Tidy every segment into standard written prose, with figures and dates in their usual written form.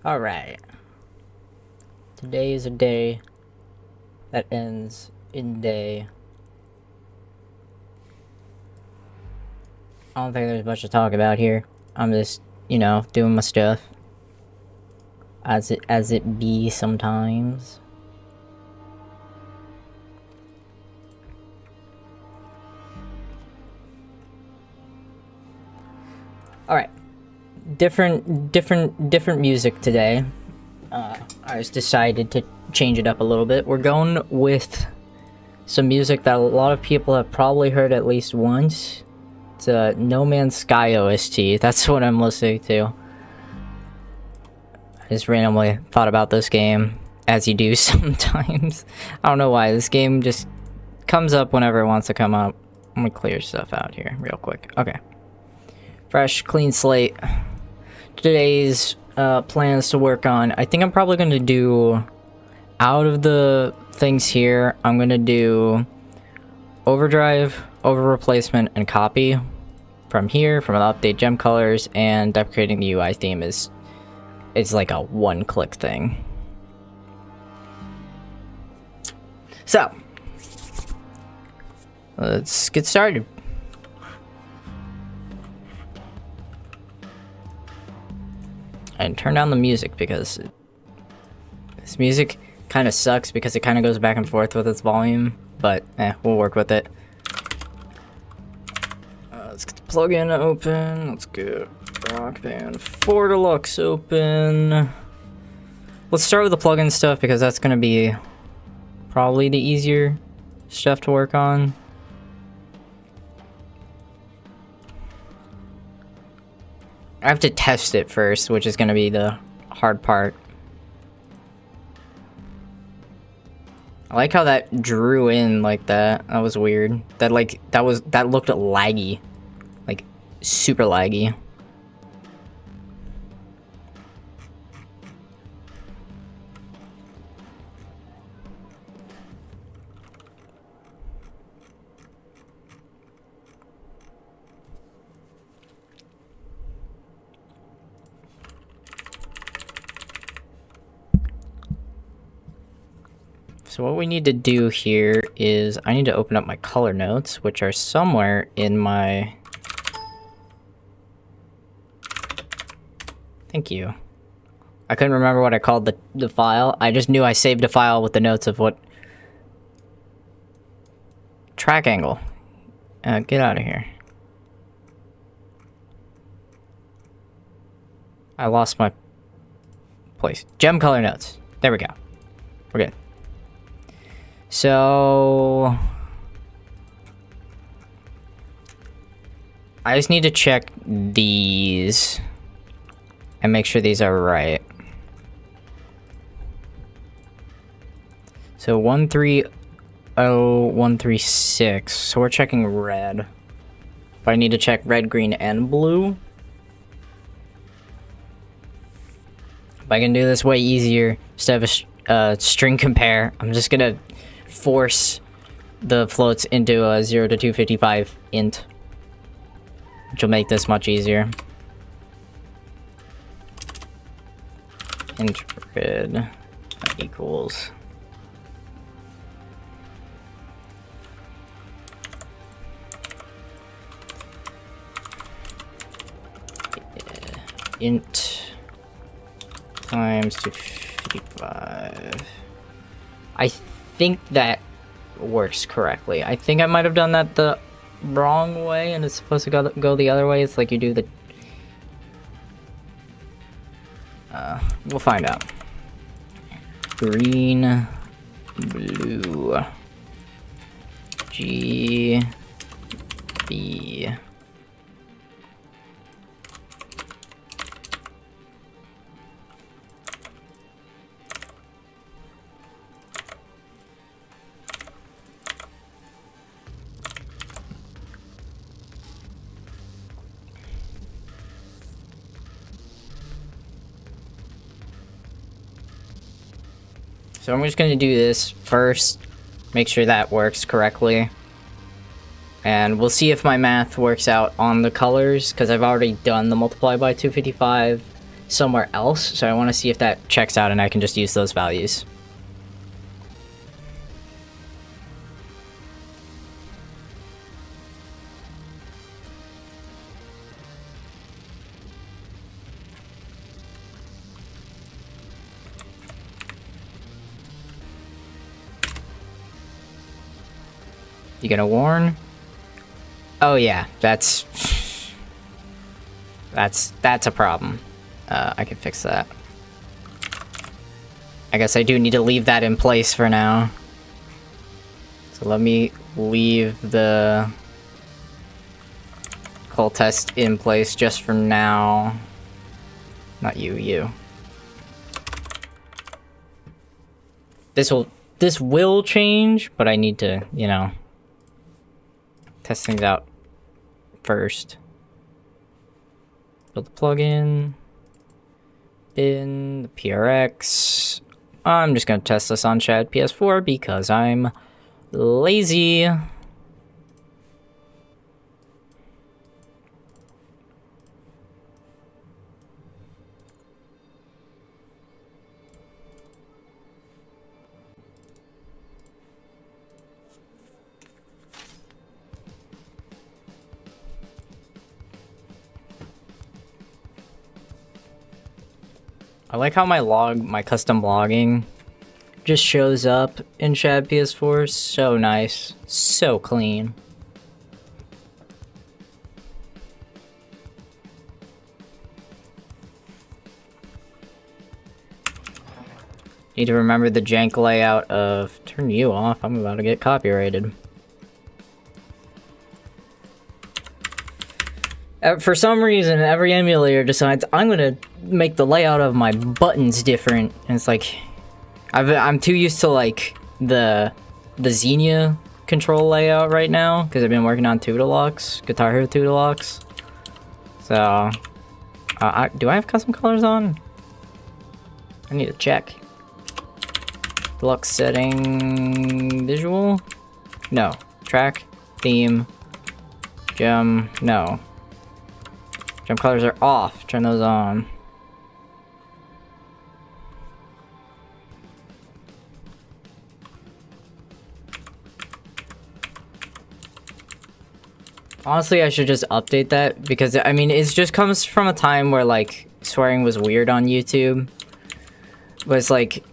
Alright. Today is a day that ends in day. I don't think there's much to talk about here. I'm just, doing my stuff. As it be sometimes. Alright. Different music today. I just decided to change it up a little bit. We're going with some music that a lot of people have probably heard at least once. It's a No Man's Sky OST. That's what I'm listening to. I just randomly thought about this game, as you do sometimes. I don't know why. This game just comes up whenever it wants to come up. I'm gonna clear stuff out here real quick. Okay. Fresh, clean slate. Today's plans to work on. I think I'm probably going to do, out of the things here, I'm going to do overdrive, over replacement, and copy from here, from the update gem colors, and deprecating the UI theme is like a one-click thing. So, let's get started. And turn down the music because this music kind of sucks because it kind of goes back and forth with its volume, but we'll work with it. Let's get the plugin open. Let's get Rock Band 4 Deluxe open. Let's start with the plugin stuff because that's going to be probably the easier stuff to work on. I have to test it first, which is going to be the hard part. I like how that drew in like that. That was weird. That looked laggy. Like super laggy. So what we need to do here is I need to open up my color notes, which are somewhere in my... Thank you. I couldn't remember what I called the file. I just knew I saved a file with the notes of what... Track angle. Get out of here. I lost my place. Gem color notes. There we go. We're good. So I just need to check these and make sure these are right. So 130136. So we're checking red. But I need to check red, green, and blue. If I can do this way easier instead of a string compare, I'm just gonna force the floats into a 0 to 255 int, which will make this much easier. Int red equals int times 255. I think that works correctly. I think I might have done that the wrong way and it's supposed to go the other way. It's like you do the... we'll find out. Green, blue, G, B. So I'm just going to do this first, make sure that works correctly. And we'll see if my math works out on the colors, because I've already done the multiply by 255. somewhere else, so I want to see if that checks out and I can just use those values. You gonna warn? Oh yeah, that's a problem. I can fix that. I guess I do need to leave that in place for now. So let me leave the call test in place just for now. Not you, you. This will change, but I need to, you know, test things out first. Build the plugin. In the PRX. I'm just gonna test this on Shad PS4 because I'm lazy. I like how my custom logging just shows up in Shad PS4. So nice. So clean. Need to remember the jank layout of... Turn you off, I'm about to get copyrighted. For some reason, every emulator decides I'm gonna make the layout of my buttons different, and it's like I'm too used to like the Xenia control layout right now because I've been working on 2 Deluxe, Guitar Hero 2 Deluxe. So, do I have custom colors on? I need to check. Deluxe setting, visual? No. Track, theme, gem, no. Gem colors are off. Turn those on. Honestly, I should just update that because, I mean, it just comes from a time where, like, swearing was weird on YouTube. But it's like,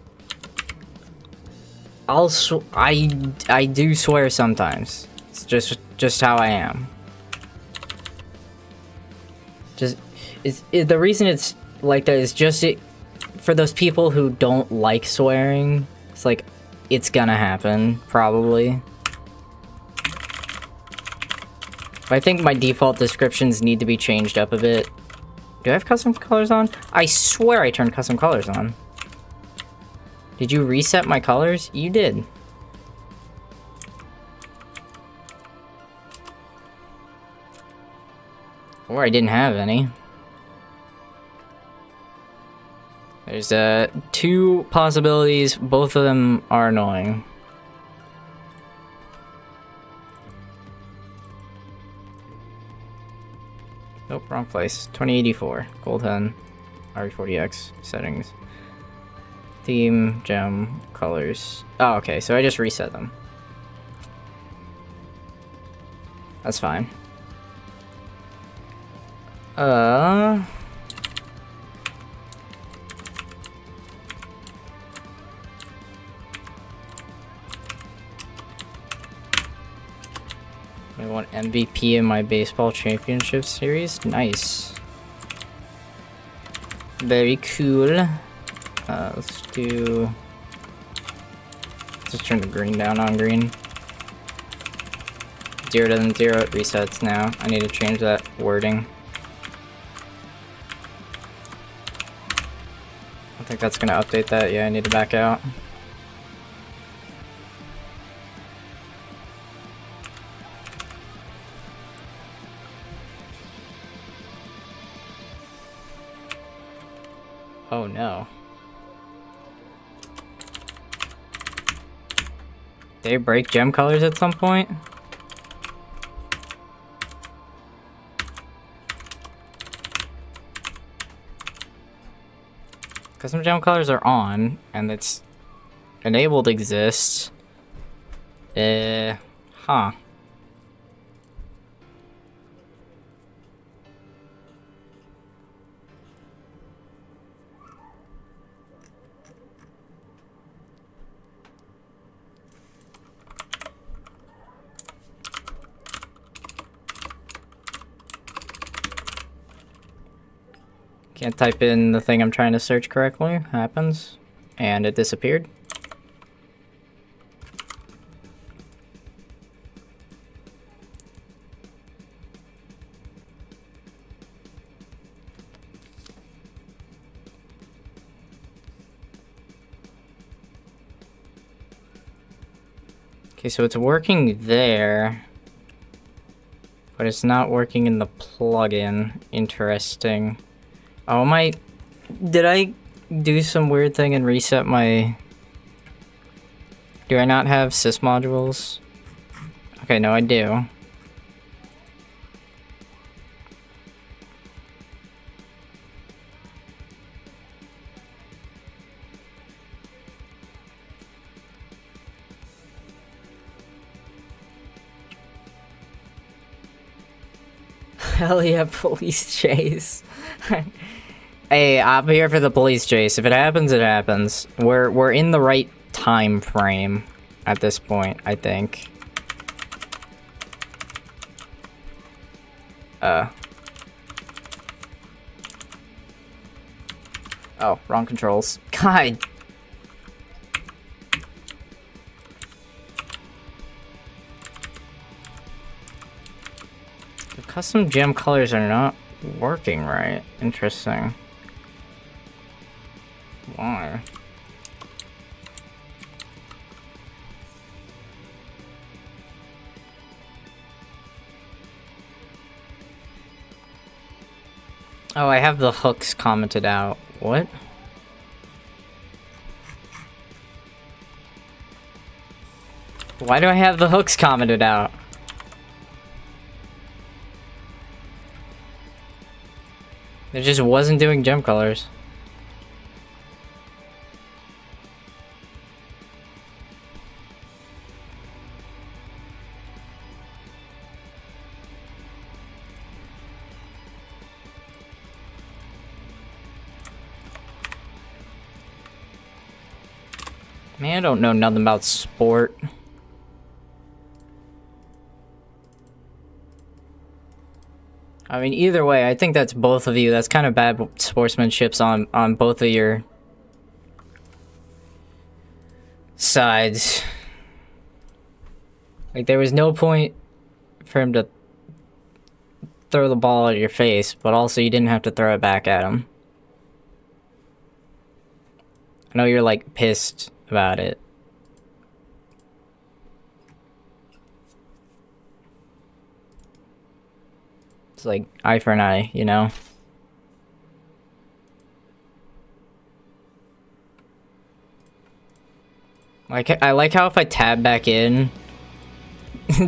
I do swear sometimes. It's just how I am. The reason it's like that is just for those people who don't like swearing. It's like, it's gonna happen, probably. But I think my default descriptions need to be changed up a bit. Do I have custom colors on? I swear I turned custom colors on. Did you reset my colors? You did. Or I didn't have any. There's 2 possibilities, both of them are annoying. Nope, wrong place. 2084, Gold Hen, RE40X, settings. Theme, gem, colors. Oh, okay, so I just reset them. That's fine. I want MVP in my baseball championship series. Nice. Very cool. Let's just turn the green down on green. 0 doesn't 0, it resets now. I need to change that wording. I think that's gonna update that. Yeah, I need to back out. Oh no. Did they break gem colors at some point? Custom gem colors are on, and it's enabled exists. Huh. Can't type in the thing I'm trying to search correctly. Happens. And it disappeared. Okay, so it's working there. But it's not working in the plugin. Interesting. Oh, did I do some weird thing and reset my... Do I not have sys modules? Okay, no, I do. Hell yeah, police chase. Hey, I'm here for the police chase. If it happens, it happens. We're in the right time frame at this point, I think. Oh, wrong controls. God. The custom gem colors are not working right. Interesting. Why? Oh, I have the hooks commented out. What? Why do I have the hooks commented out? It just wasn't doing gem colors. Man, I don't know nothing about sport. I mean, either way, I think that's both of you. That's kind of bad sportsmanship on both of your sides. Like, there was no point for him to throw the ball at your face, but also you didn't have to throw it back at him. I know you're, like, pissed about it. It's like eye for an eye, you know? Like, I like how if I tab back in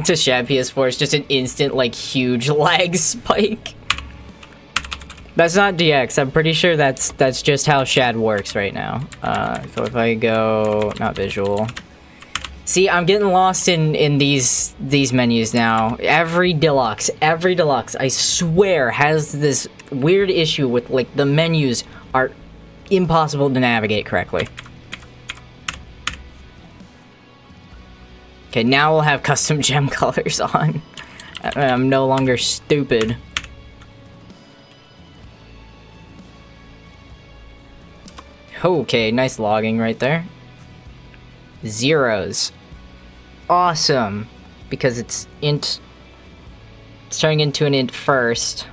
to Shad PS4, it's just an instant, like, huge lag spike. That's not DX. I'm pretty sure that's just how Shad works right now. So if I go... Not visual. See, I'm getting lost in these menus now. Every Deluxe, I swear, has this weird issue with, like, the menus are impossible to navigate correctly. Okay, now we'll have custom gem colors on. I'm no longer stupid. Okay, nice logging right there. Zeros. Awesome. Because it's int. It's turning into an int first.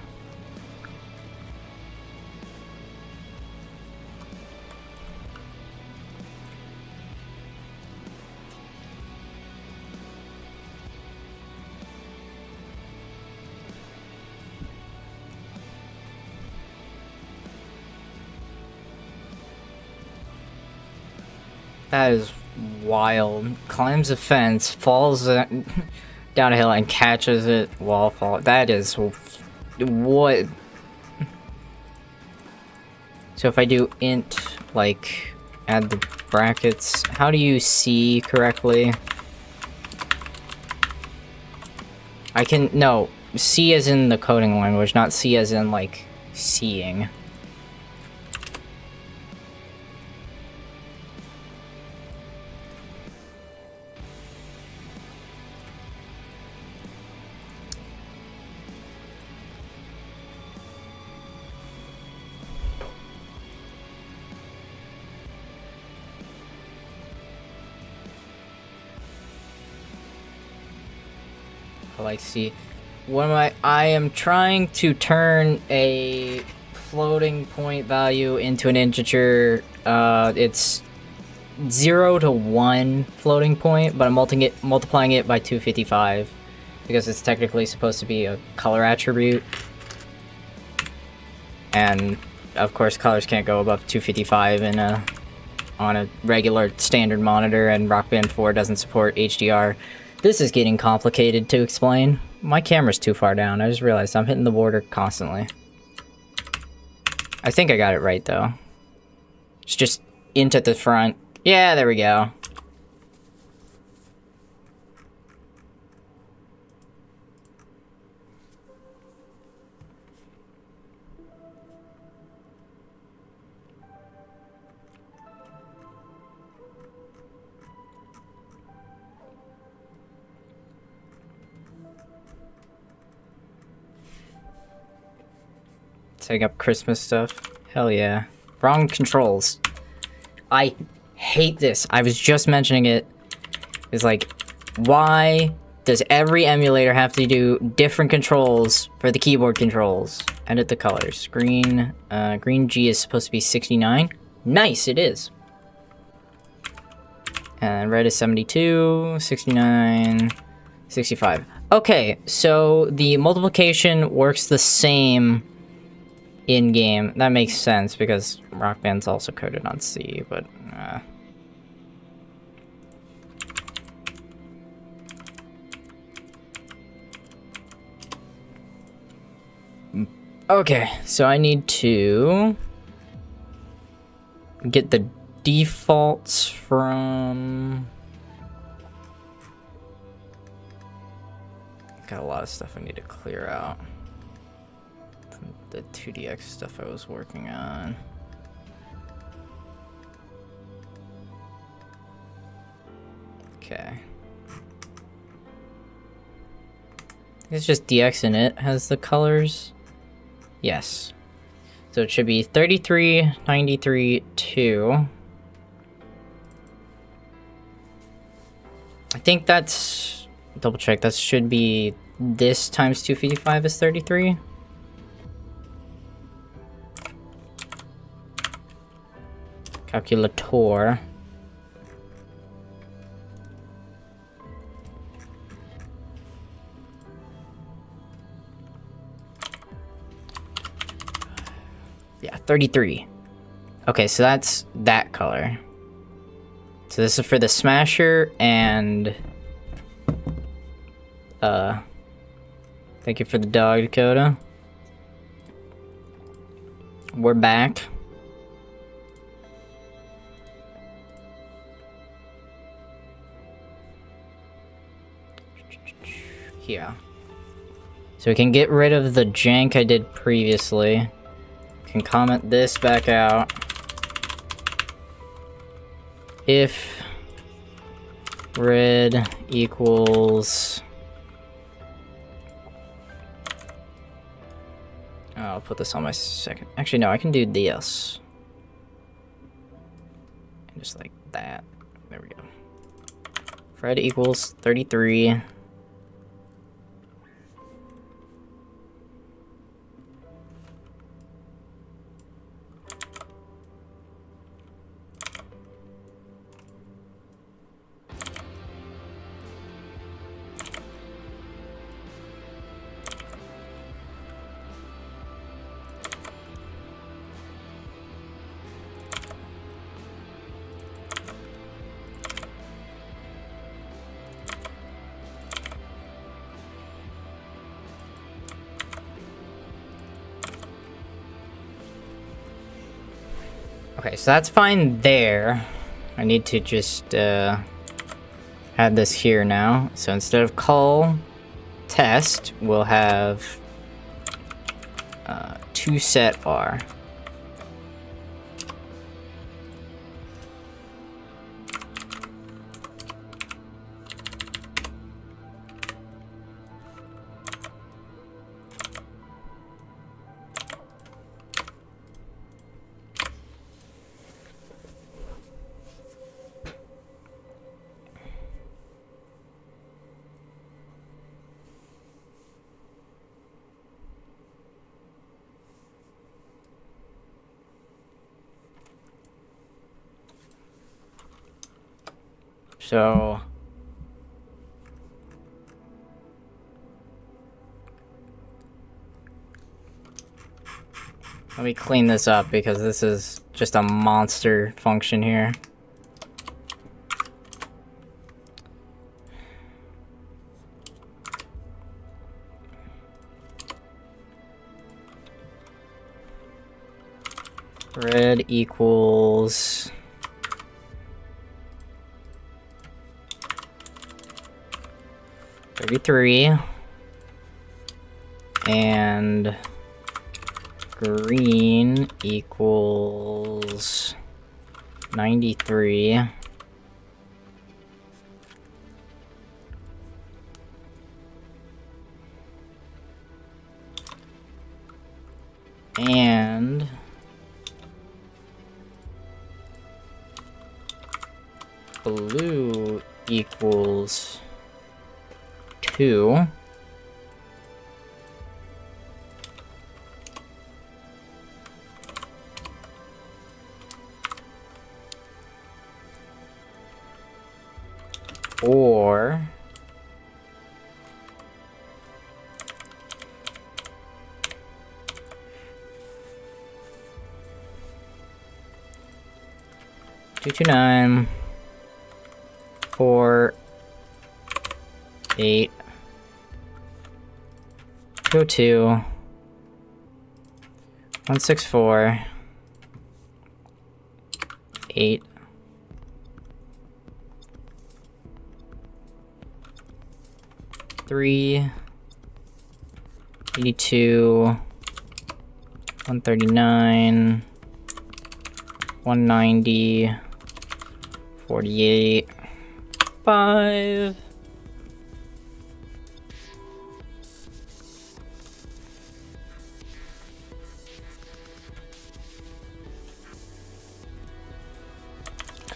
That is wild. Climbs a fence, falls down a hill, and catches it while fall. That is what. So if I do int, like, add the brackets, how do you see correctly? I can, no, C as in the coding language, not C as in, like, seeing. I like C. What am I am trying to turn a floating point value into an integer. It's 0 to 1 floating point, but I'm multiplying it by 255 because it's technically supposed to be a color attribute. And of course colors can't go above 255 in on a regular standard monitor, and Rock Band 4 doesn't support HDR. This is getting complicated to explain. My camera's too far down. I just realized I'm hitting the border constantly. I think I got it right, though. It's just int at the front. Yeah, there we go. Setting up Christmas stuff. Hell yeah. Wrong controls. I hate this. I was just mentioning it. It's like, why does every emulator have to do different controls for the keyboard controls? Edit the colors. Green G is supposed to be 69. Nice, it is. And red is 72, 69, 65. Okay, so the multiplication works the same in-game. That makes sense because Rock Band's also coded on C, but okay, so I need to get the defaults from... Got a lot of stuff I need to clear out. The 2DX stuff I was working on. Okay. It's just DX in it has the colors. Yes. So it should be 33, 93, 2. I think that's... Double check. That should be this times 255 is 33. Calculator. Yeah, 33. Okay, so that's that color. So this is for the Smasher and... Thank you for the dog, Dakota. We're back. Here. So we can get rid of the jank I did previously. Can comment this back out. If red equals... Oh, I'll put this on my second. Actually, no, I can do this. Just like that. There we go. If red equals 33. Okay, so that's fine there. I need to just add this here now. So instead of call test, we'll have to set R. So let me clean this up because this is just a monster function here. Red equals $33 and green equals 93 and blue equals 2. Or two two 9 4 8 202 164 8 3 82 139 190 48 5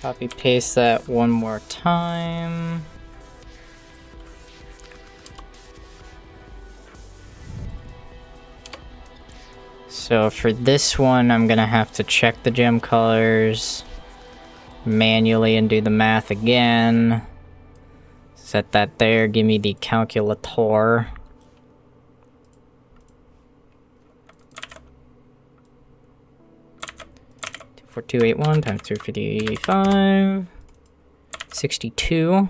Copy paste that one more time. So for this one, I'm gonna have to check the gem colors manually and do the math again. Set that there, give me the calculator. For 281 times 355, 62.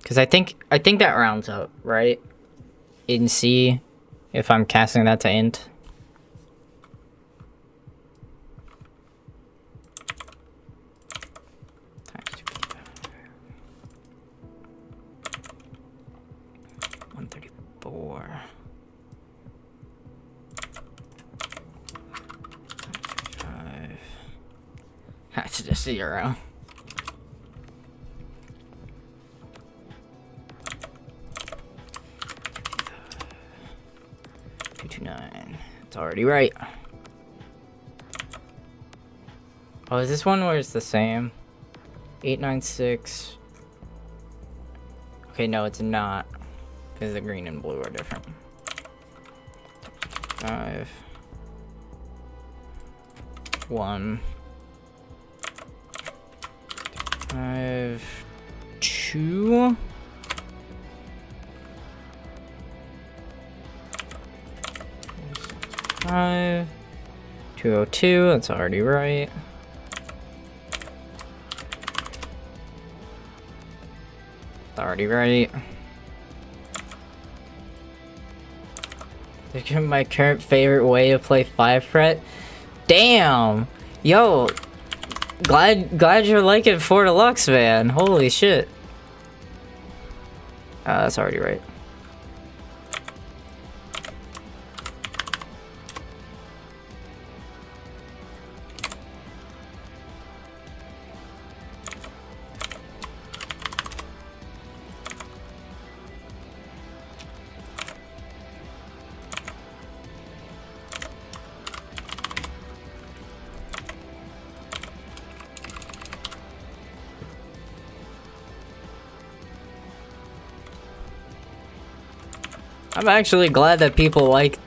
Because I think that rounds up, right? In C, if I'm casting that to int. Times 134. That's just 0. It's already right. Oh, is this one where it's the same? 896. Okay, no, it's not. Because the green and blue are different. 5 1 5 2 5 202, that's already right. It's already right. My current favorite way to play 5 fret. Damn! Yo, glad you're liking 4 Deluxe, man. Holy shit. That's already right. I'm actually glad that people like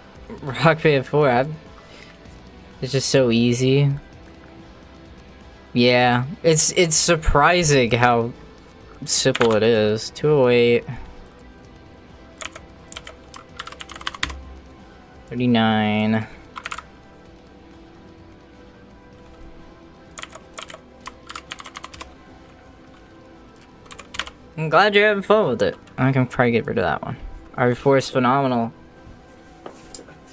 Rock Band 4. It's just so easy. Yeah, it's surprising how simple it is. 208. 39. I'm glad you're having fun with it. I can probably get rid of that one. RB4 is phenomenal.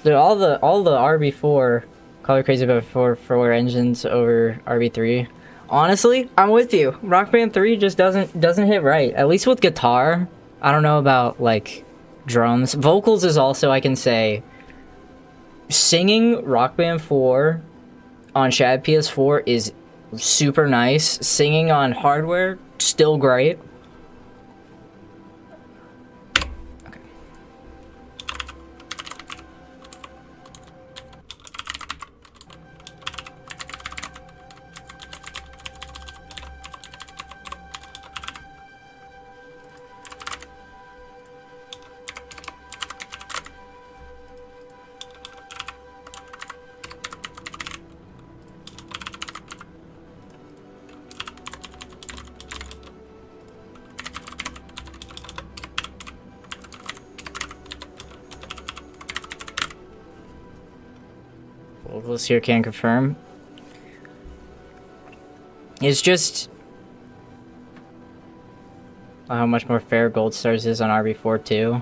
Dude, all the RB4 Color Crazy about 4 engines over RB3. Honestly, I'm with you. Rock Band 3 just doesn't hit right. At least with guitar. I don't know about like drums. Vocals is also, I can say, singing Rock Band 4 on Shad PS4 is super nice. Singing on hardware, still great. Vocals here can confirm. It's just how much more fair Gold Stars is on RB4 too.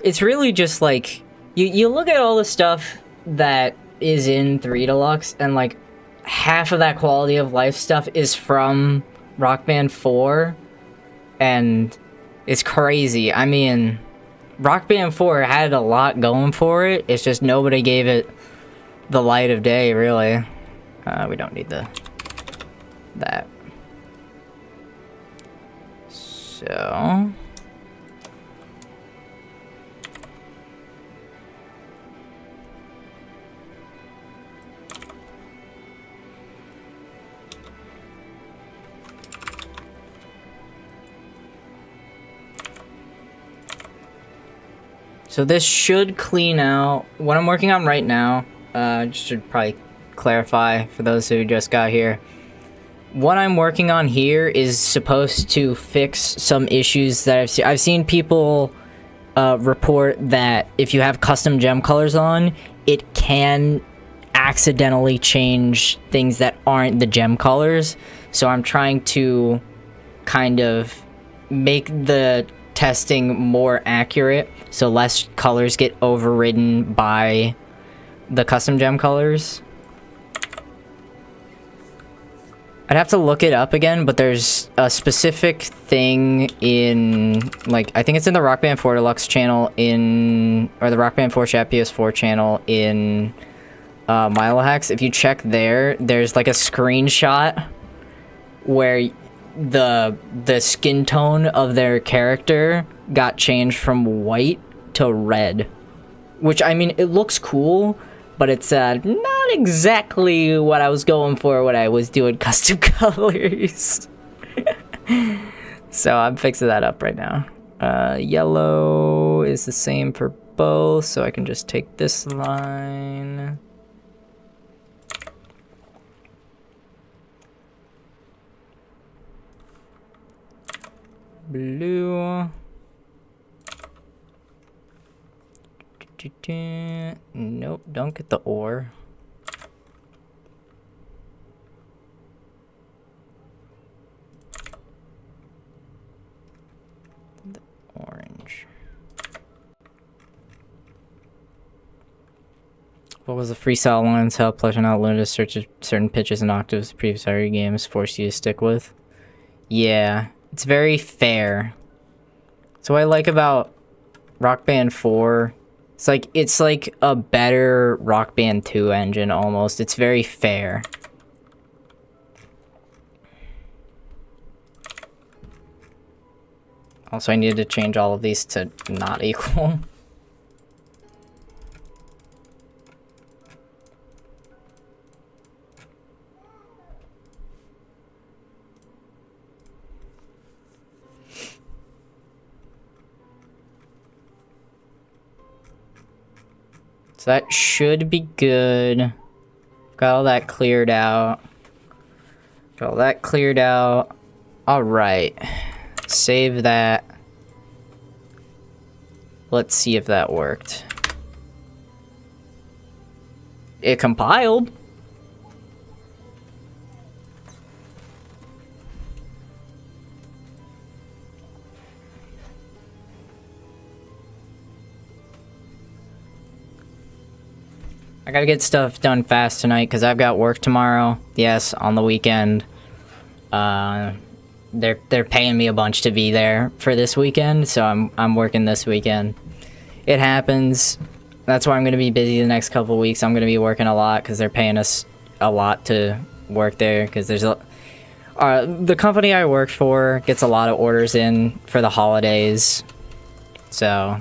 It's really just like you look at all the stuff that is in 3 Deluxe and like half of that quality of life stuff is from Rock Band 4 and it's crazy. I mean, Rock Band 4 had a lot going for it. It's just nobody gave it the light of day, really. We don't need that. So this should clean out what I'm working on right now. Just should probably clarify for those who just got here. What I'm working on here is supposed to fix some issues that I've seen people report that if you have custom gem colors on, it can accidentally change things that aren't the gem colors. So I'm trying to kind of make the testing more accurate so less colors get overridden by the custom gem colors. I'd have to look it up again, but there's a specific thing in, like, I think it's in the Rock Band 4 Deluxe channel or the Rock Band 4 Chat PS4 channel in Milohacks. If you check there, there's like a screenshot where the skin tone of their character got changed from white to red. Which, I mean, it looks cool, but it's not exactly what I was going for when I was doing custom colors. So I'm fixing that up right now. Yellow is the same for both, so I can just take this line. Blue. Nope, don't get the ore. The orange. What was the freestyle lines? How pleasure not limited to certain pitches and octaves previous RE games forced you to stick with? Yeah, it's very fair. So what I like about Rock Band 4, it's like a better Rock Band 2 engine almost. It's very fair. Also, I needed to change all of these to not equal. So that should be good. Got all that cleared out. Got all that cleared out. Alright. Save that. Let's see if that worked. It compiled. I gotta get stuff done fast tonight because I've got work tomorrow. Yes, on the weekend. They're paying me a bunch to be there for this weekend, so I'm working this weekend. It happens. That's why I'm gonna be busy the next couple weeks. I'm gonna be working a lot because they're paying us a lot to work there. Because there's the company I work for gets a lot of orders in for the holidays, so.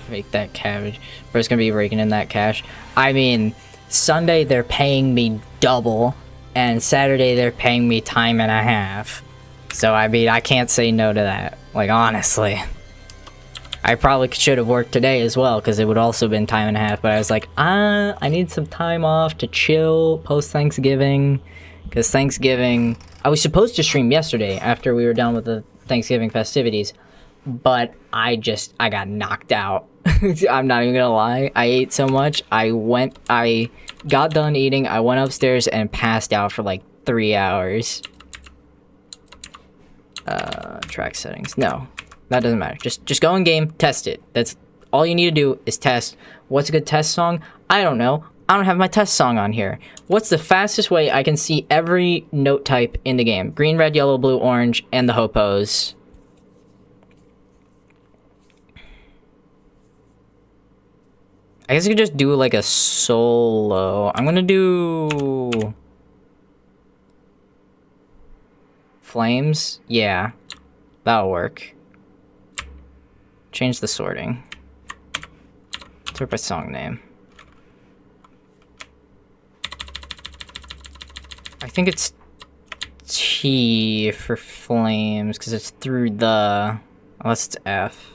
Make that cabbage. Bro's gonna be raking in that cash. I mean, Sunday they're paying me double, and Saturday they're paying me time and a half. So I mean, I can't say no to that. Like, honestly. I probably should have worked today as well, because it would also been time and a half, but I was like, I need some time off to chill post-Thanksgiving, because Thanksgiving... I was supposed to stream yesterday after we were done with the Thanksgiving festivities, but I got knocked out. I'm not even gonna lie. I ate so much. I got done eating, I went upstairs and passed out for like 3 hours. Track settings. No, that doesn't matter. Just go in game, test it. That's all you need to do is test. What's a good test song? I don't know. I don't have my test song on here. What's the fastest way I can see every note type in the game? Green, red, yellow, blue, orange, and the hopos. I guess I could just do like a solo. I'm gonna do... Flames? Yeah. That'll work. Change the sorting. Sort by song name. I think it's T for flames, because it's through the... Unless it's F.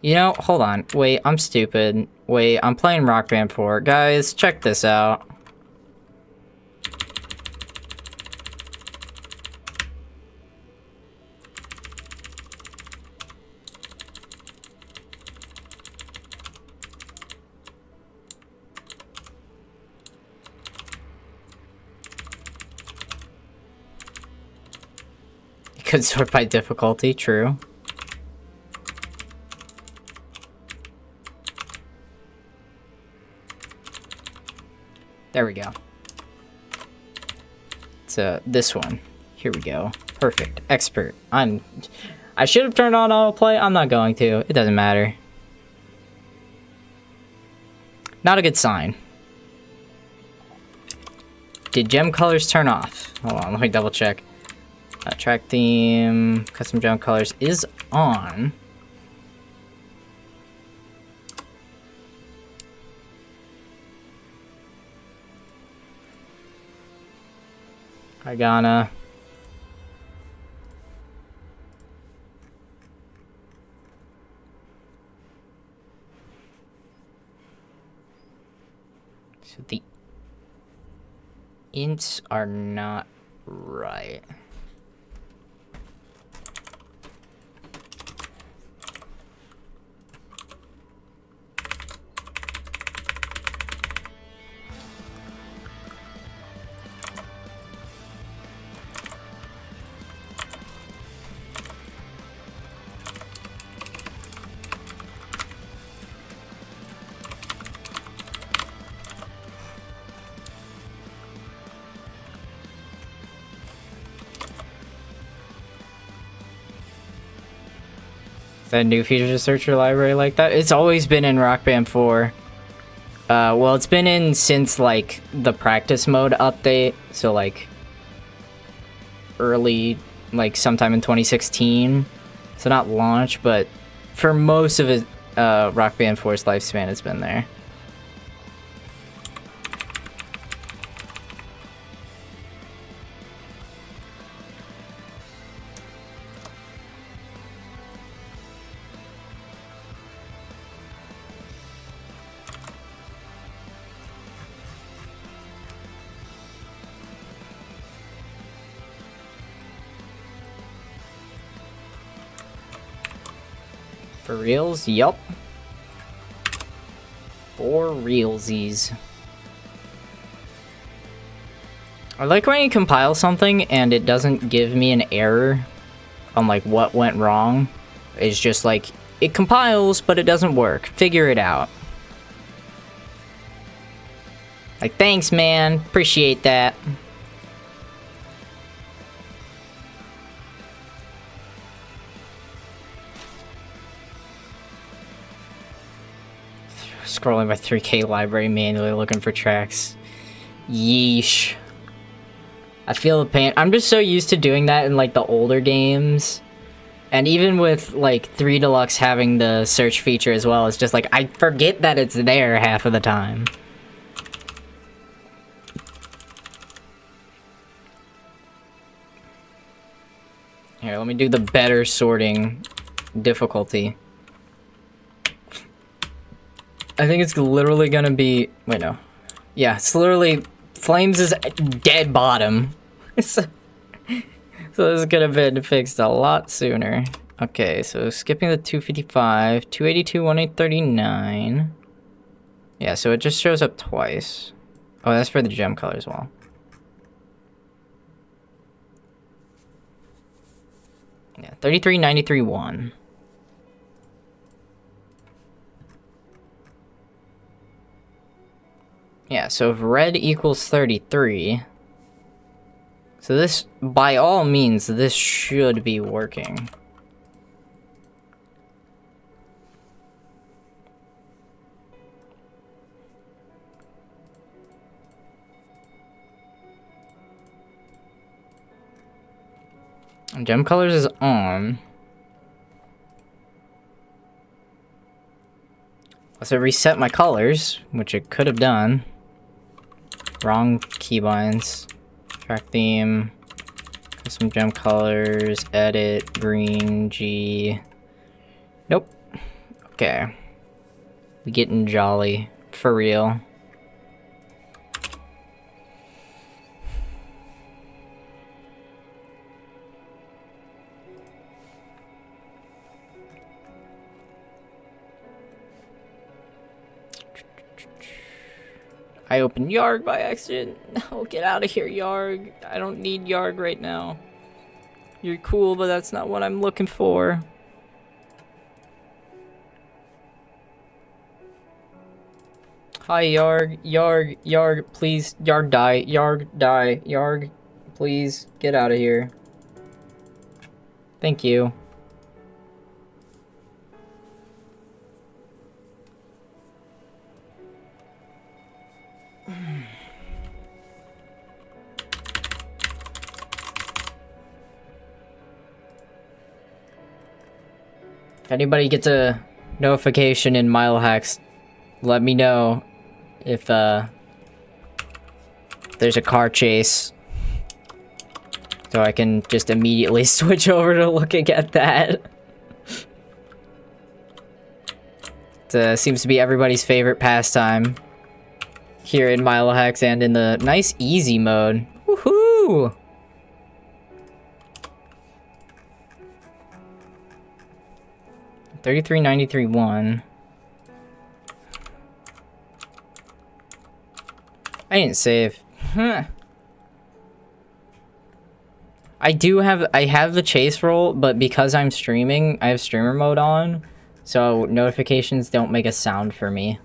You know, hold on. Wait, I'm stupid. Wait, I'm playing Rock Band 4. Guys, check this out. You could sort by difficulty, true. There we go. It's this one. Here we go. Perfect. Expert. I should have turned on autoplay. I'm not going to. It doesn't matter. Not a good sign. Did gem colors turn off? Hold on, let me double check. Track theme, custom gem colors is on. I gonna... So the ints are not right. Is that a new feature to search your library like that? It's always been in Rock Band 4. Well, it's been in since, like, the practice mode update. So, like, early, like, sometime in 2016. So not launch, but for most of it, Rock Band 4's lifespan has been there. For reals? Yup. For realsies. I like when you compile something and it doesn't give me an error on like what went wrong. It's just like, it compiles, but it doesn't work. Figure it out. Like, thanks, man. Appreciate that. Scrolling my 3K library manually looking for tracks. Yeesh. I feel the pain. I'm just so used to doing that in like the older games. And even with like 3 Deluxe having the search feature as well, it's just like I forget that it's there half of the time. Here, let me do the better sorting difficulty. I think it's literally gonna be... Wait, no. Yeah, it's literally... Flames is dead bottom. So this could have been fixed a lot sooner. Okay, so skipping the 255, 282, 1839. Yeah, so it just shows up twice. Oh, that's for the gem color as well. Yeah, 33, 93, 1. Yeah, so if red equals 33... So this, by all means, this should be working. Gem colors is on. So reset my colors, which it could have done. Wrong keybinds. Track theme. Custom gem colors. Edit. Green. G. Nope. Okay. We getting jolly. For real. I opened Yarg by accident. No, get out of here, Yarg. I don't need Yarg right now. You're cool, but that's not what I'm looking for. Hi, Yarg. Yarg. Yarg, please. Yarg, die. Yarg, die. Yarg, please. Get out of here. Thank you. If anybody gets a notification in Mile Hacks, let me know if there's a car chase, so I can just immediately switch over to looking at that. It seems to be everybody's favorite pastime here in Mile Hacks and in the nice easy mode. Woohoo! $33.93.1. I didn't save. Huh. I have the chase roll, but because I'm streaming, I have streamer mode on, so notifications don't make a sound for me.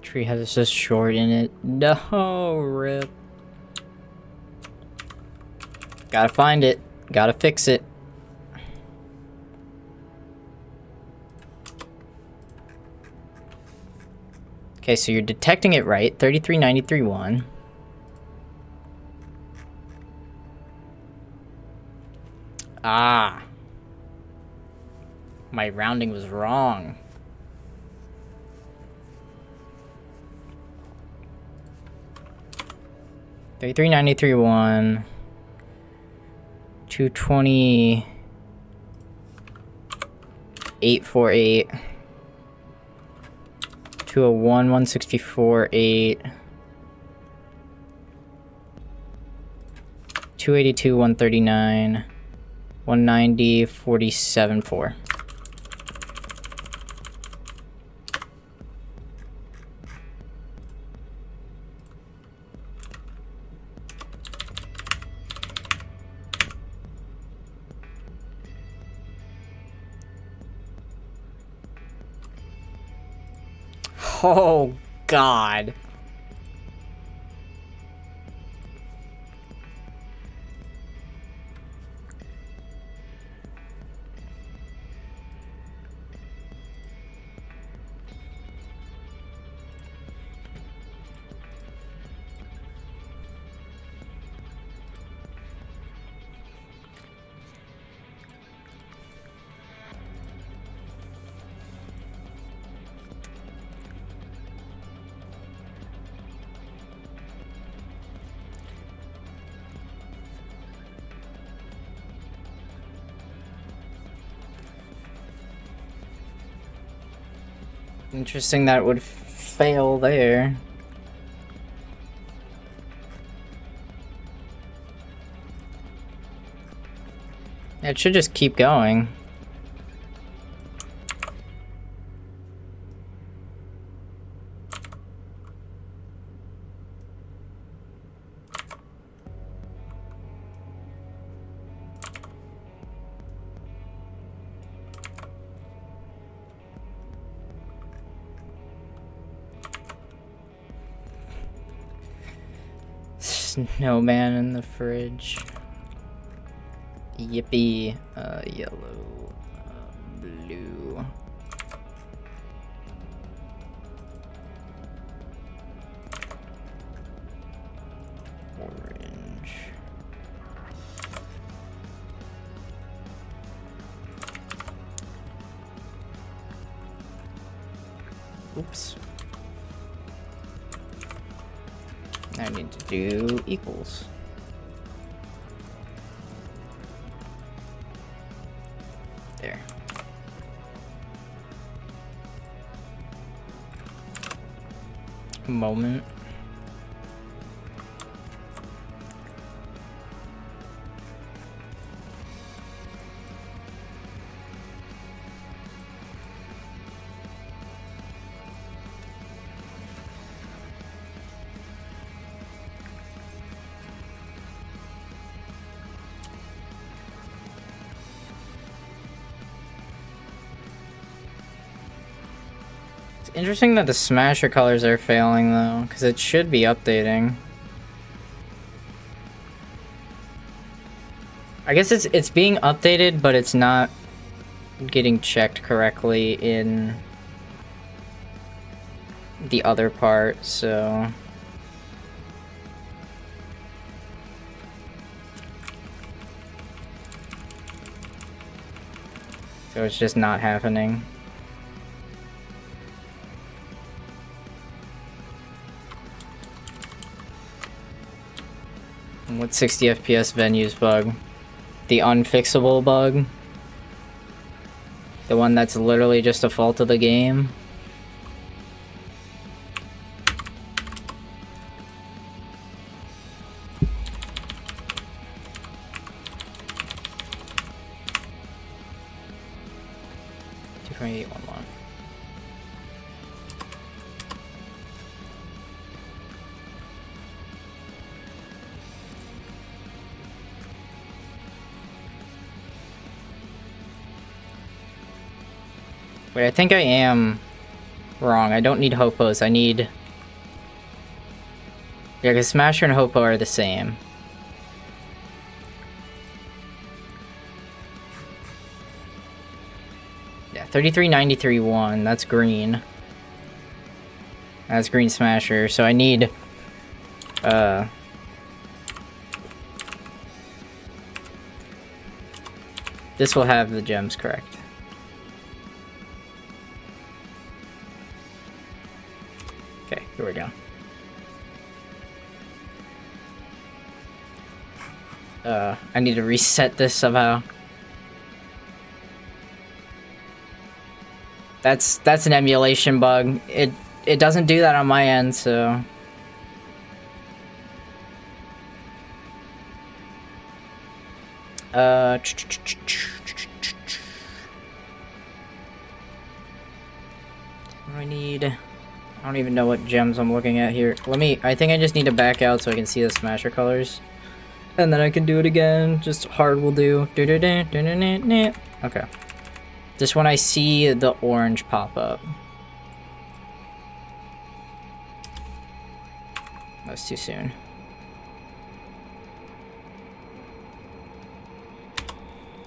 Tree has a short in it. No, rip. Gotta find it. Gotta fix it. Okay, so you're detecting it right. 3393-1. Ah. My rounding was wrong. $33.93-1. 220. 848. 201, 164, 8. 282, 139. 190, 47, 4. Oh, God. Interesting that it would fail there. It should just keep going. Snowman in the fridge. Yippee. Yellow. Blue. Orange. Oops. I need to do equals. There. Moment. Interesting that the Smasher colors are failing though, because it should be updating. I guess it's being updated, but it's not getting checked correctly in the other part, so... So it's just not happening. What 60 FPS venues bug? The unfixable bug? The one that's literally just a fault of the game? Wait, I think I am wrong. I don't need Hopos. I need Yeah, because Smasher and Hopo are the same. Yeah, 3393-1. That's green. That's green Smasher. So I need this will have the gems correct. Okay, here we go. I need to reset this somehow. That's an emulation bug. It doesn't do that on my end, so what do I need? I don't even know what gems I'm looking at here. I think I just need to back out so I can see the Smasher colors. And then I can do it again. Just hard will do. Okay. Just when I see the orange pop up. That's too soon.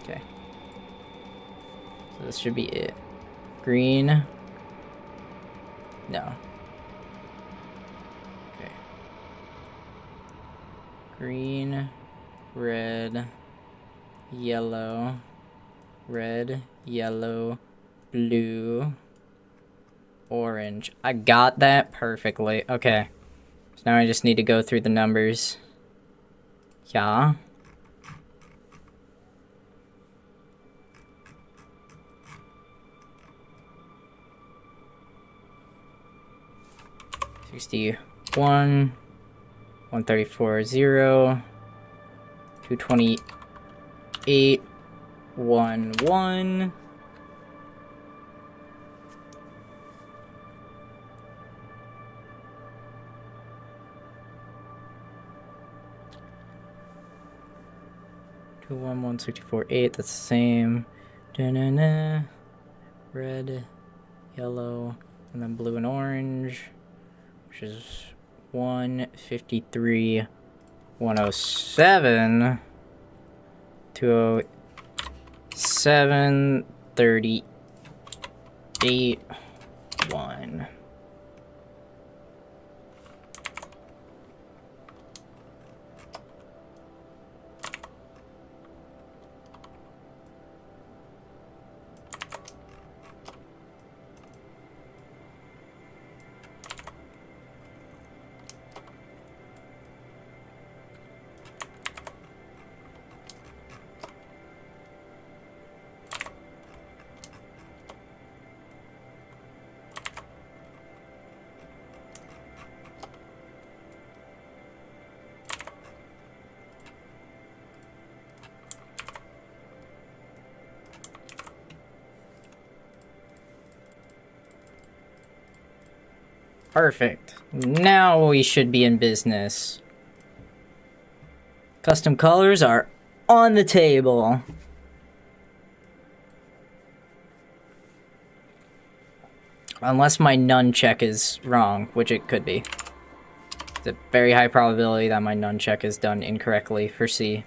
Okay. So this should be it. Green. No. Okay. Green, red, yellow, red, yellow, blue, orange. I got that perfectly. Okay. So now I just need to go through the numbers. Yeah. $61, 134, 0, 228, 1, 1. Two, 1, 1, 64, 8. That's the same. Da-na-na. Red, yellow, and then blue and orange, which is 153, 107, 207, 38, 1. Perfect. Now we should be in business. Custom colors are on the table. Unless my none check is wrong, which it could be. It's a very high probability that my none check is done incorrectly for C.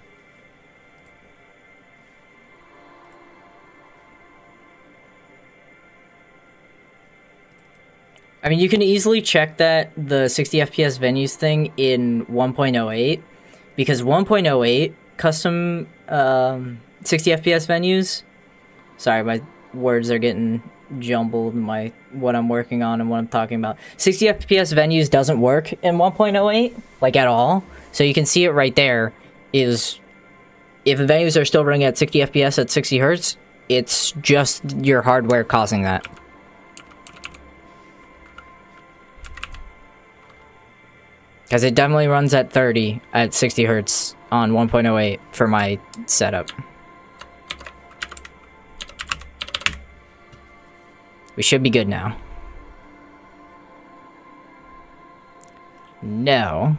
I mean, you can easily check that the 60 FPS venues thing in 1.08, because 1.08 custom 60 FPS venues. Sorry, my words are getting jumbled. What I'm working on and what I'm talking about. 60 FPS venues doesn't work in 1.08, like at all. So you can see it right there. Is if the venues are still running at 60 FPS at 60 Hertz, it's just your hardware causing that. Because it definitely runs at 30 at 60 Hertz on 1.08 for my setup. We should be good now. No.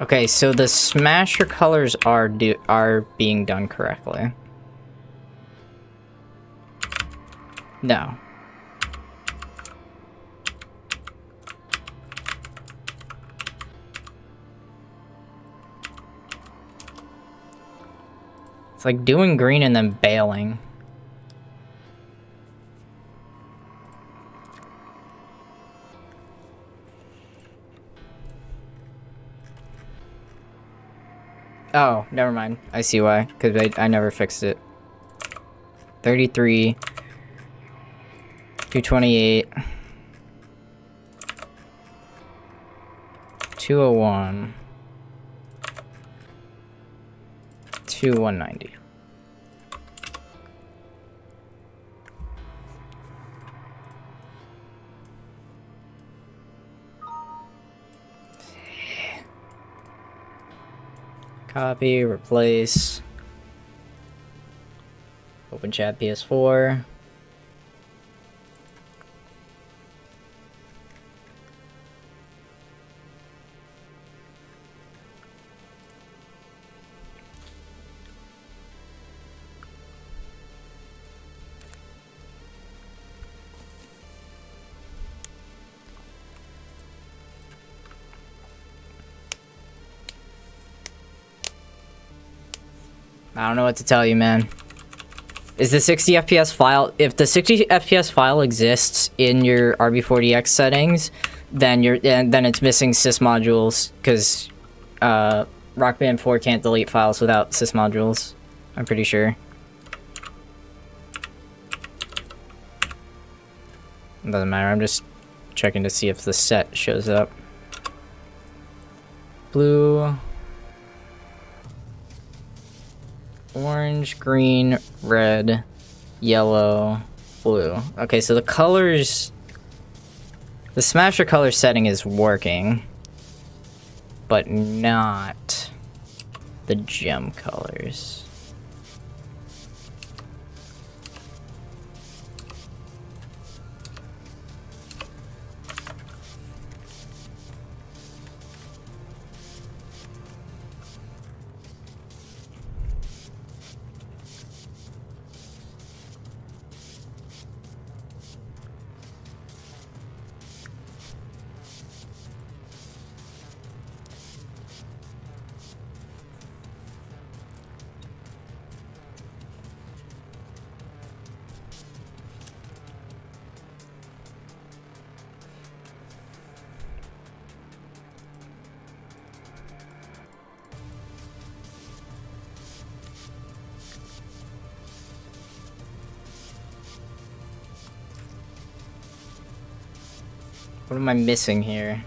Okay, so the smasher colors are being done correctly. No. It's like doing green and then bailing. Oh, never mind. I see why. Because I never fixed it. 33. 228. 201. 190. Copy, replace. Open chat PS4. I don't know what to tell you, man. Is the 60 FPS file... If the 60 FPS file exists in your RB40X settings, then then it's missing sys modules, because Rock Band 4 can't delete files without sys modules. I'm pretty sure. It doesn't matter, I'm just checking to see if the set shows up. Blue... Orange, green, red, yellow, blue. Okay, so the colors... The Smasher color setting is working, but not the gem colors. What am I missing here?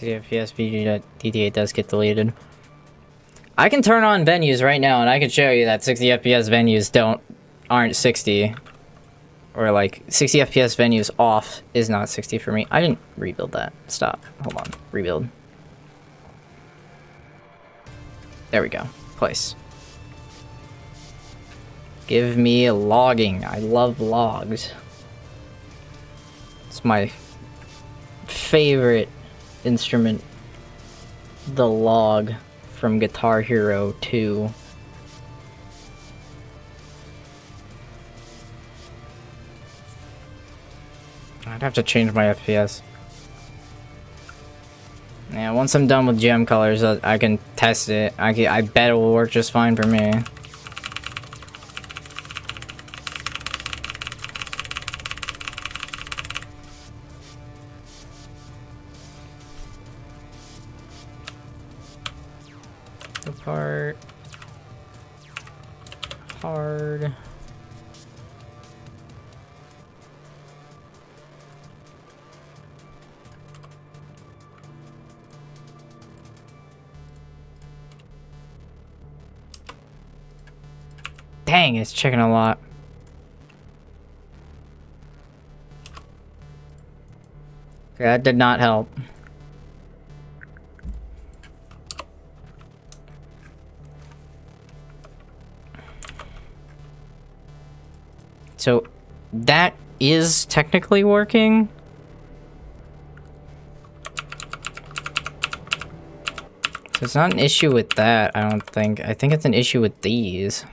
FPS DTA does get deleted. I can turn on venues right now and I can show you that 60 FPS venues aren't 60. Or like 60 FPS venues off is not 60 for me. I didn't rebuild that. Stop. Hold on. Rebuild. There we go. Place. Give me logging. I love logs. It's my favorite instrument. The log from Guitar Hero 2. I'd have to change my FPS. Yeah, once I'm done with gem colors, I can test it. I bet it will work just fine for me. part. Hard. Dang, it's checking a lot. Okay, that did not help. So, that is technically working. So it's not an issue with that, I don't think. I think it's an issue with these.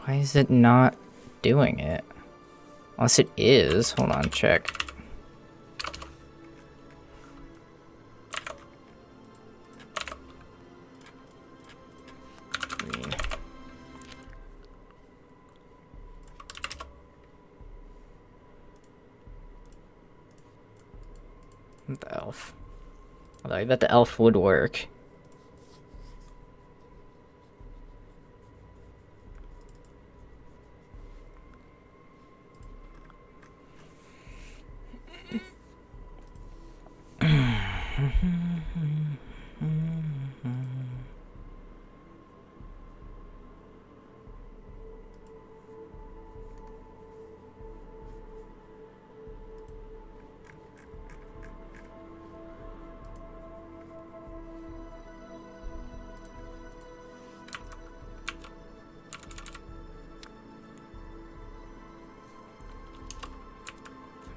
Why is it not doing it? Unless it is. Hold on, check. The elf. Although I bet the elf would work.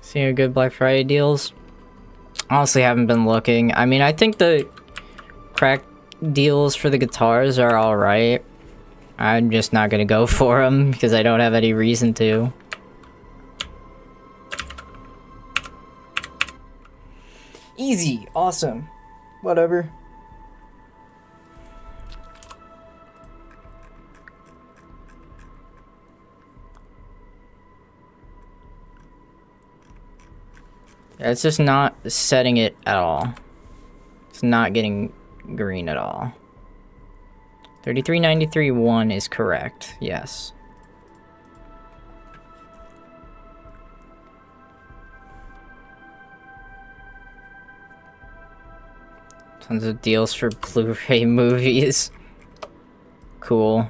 See a good Black Friday deals? Honestly, haven't been looking. I mean, I think the crack deals for the guitars are alright. I'm just not gonna go for them because I don't have any reason to. Easy. Awesome. Whatever. It's just not setting it at all. It's not getting green at all. 3393.1 is correct, yes. Tons of deals for Blu-ray movies. Cool.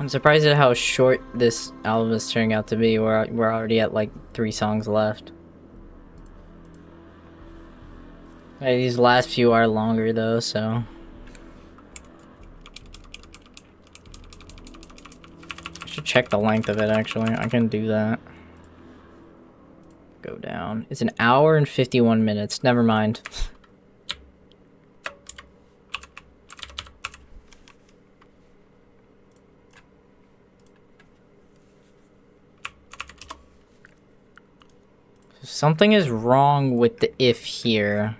I'm surprised at how short this album is turning out to be. We're already at like 3 songs left. These last few are longer though, so I should check the length of it actually. I can do that. Go down. It's an hour and 51 minutes. Never mind. Something is wrong with the if here.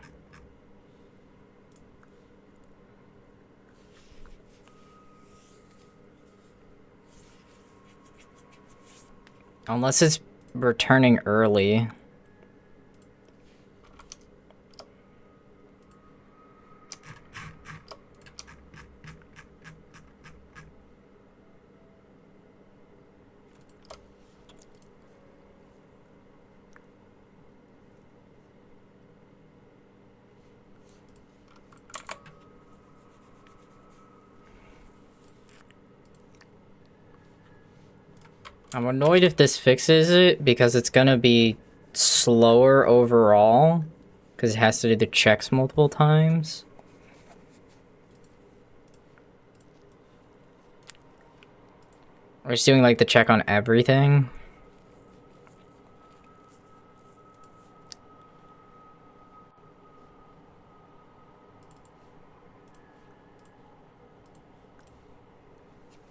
Unless it's returning early. I'm annoyed if this fixes it, because it's gonna be slower overall, because it has to do the checks multiple times. We're just doing like the check on everything.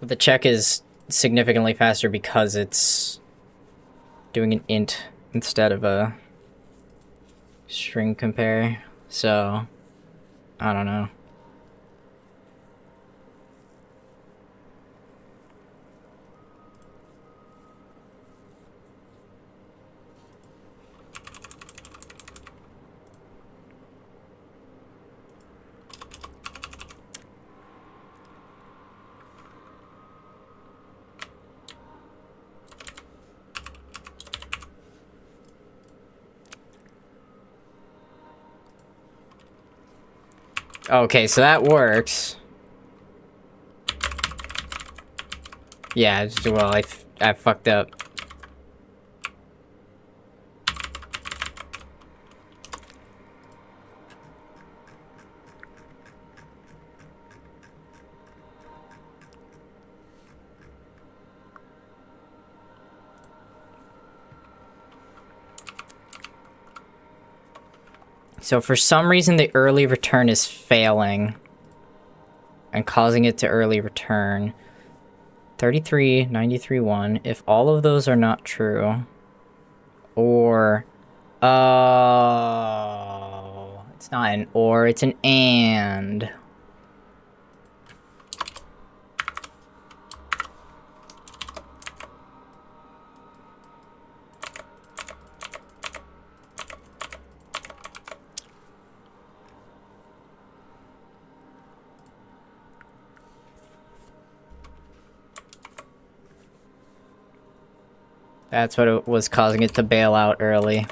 But the check is significantly faster because it's doing an int instead of a string compare, so I don't know. Okay, so that works. Yeah, well, I fucked up. So for some reason, the early return is failing and causing it to early return. 33, 93, 1. If all of those are not true, or... Oh... It's not an or, it's an and. That's what it was causing it to bail out early.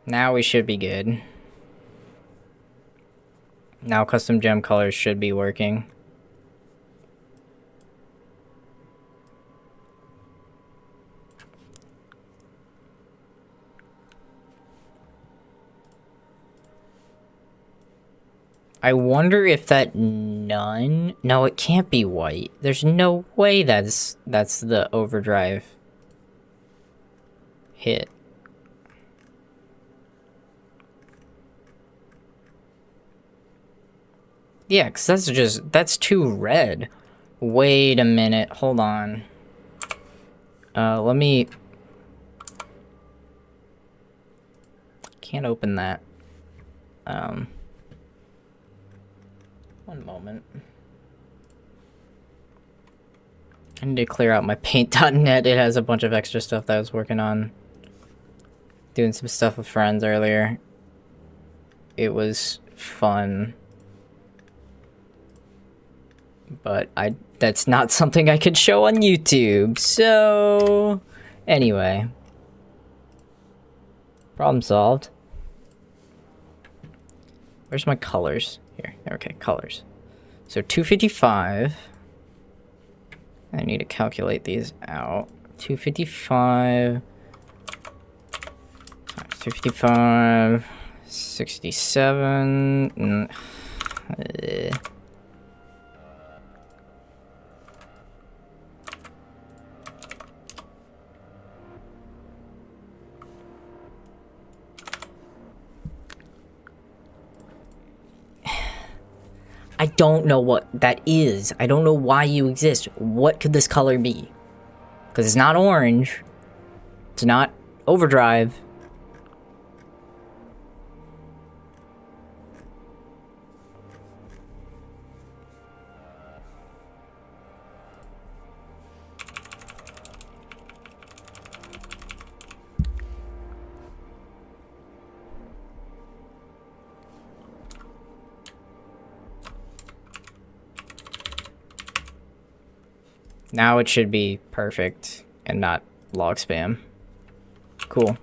Now we should be good. Now custom gem colors should be working. I wonder if that none... No, it can't be white. There's no way that's the overdrive hit. Yeah, because that's too red. Wait a minute, hold on. Let me... Can't open that. One moment. I need to clear out my paint.net. It has a bunch of extra stuff that I was working on. Doing some stuff with friends earlier. It was fun. But that's not something I could show on YouTube, so... Anyway. Problem solved. Where's my colors? Here, okay, colors. So 255. I need to calculate these out. 255 times 255, 67. I don't know what that is. I don't know why you exist. What could this color be? Because it's not orange. It's not overdrive. Now it should be perfect and not log spam. Cool.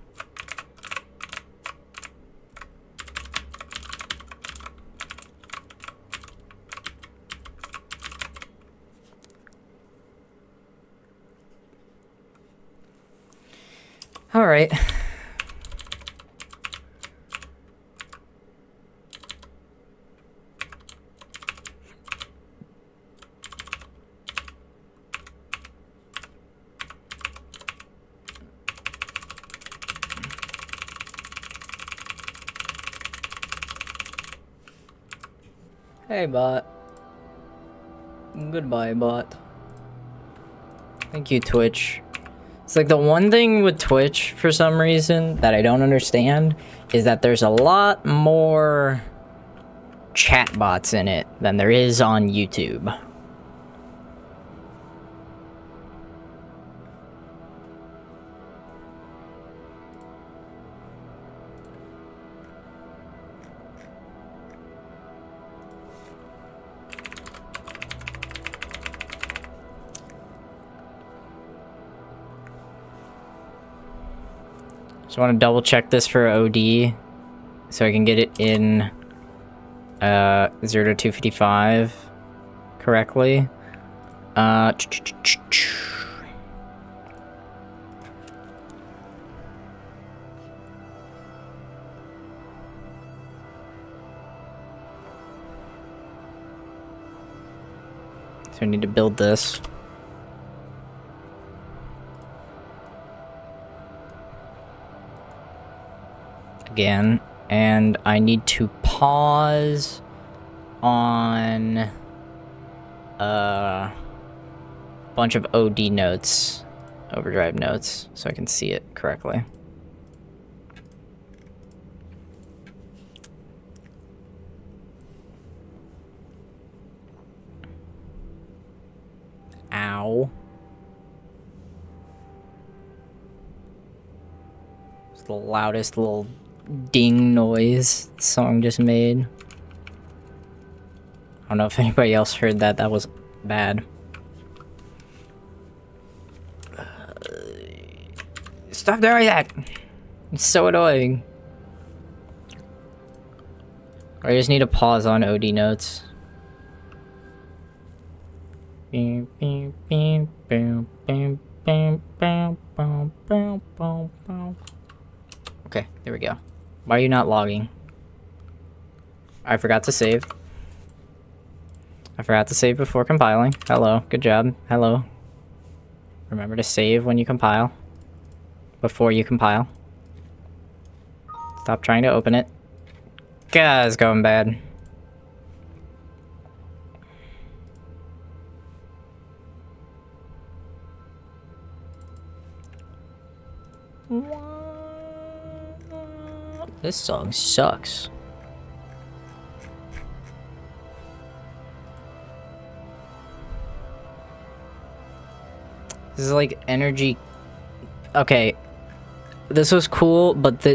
All right. Hey, bot. Goodbye, bot. Thank you, Twitch. It's like the one thing with Twitch, for some reason, that I don't understand, is that there's a lot more chat bots in it than there is on YouTube. So I want to double check this for OD so I can get it in 0 to 255 correctly. So I need to build this. Again, and I need to pause on a bunch of OD notes, overdrive notes, so I can see it correctly. Ow. It's the loudest little ding noise the song just made. I don't know if anybody else heard that. That was bad. Stop doing that! It's so annoying. I just need to pause on OD notes. Okay, there we go. Why are you not logging? I forgot to save. I forgot to save before compiling. Hello, good job. Hello. Remember to save when you compile. Before you compile. Stop trying to open it. God, it's going bad. This song sucks. This is like energy. Okay, this was cool, but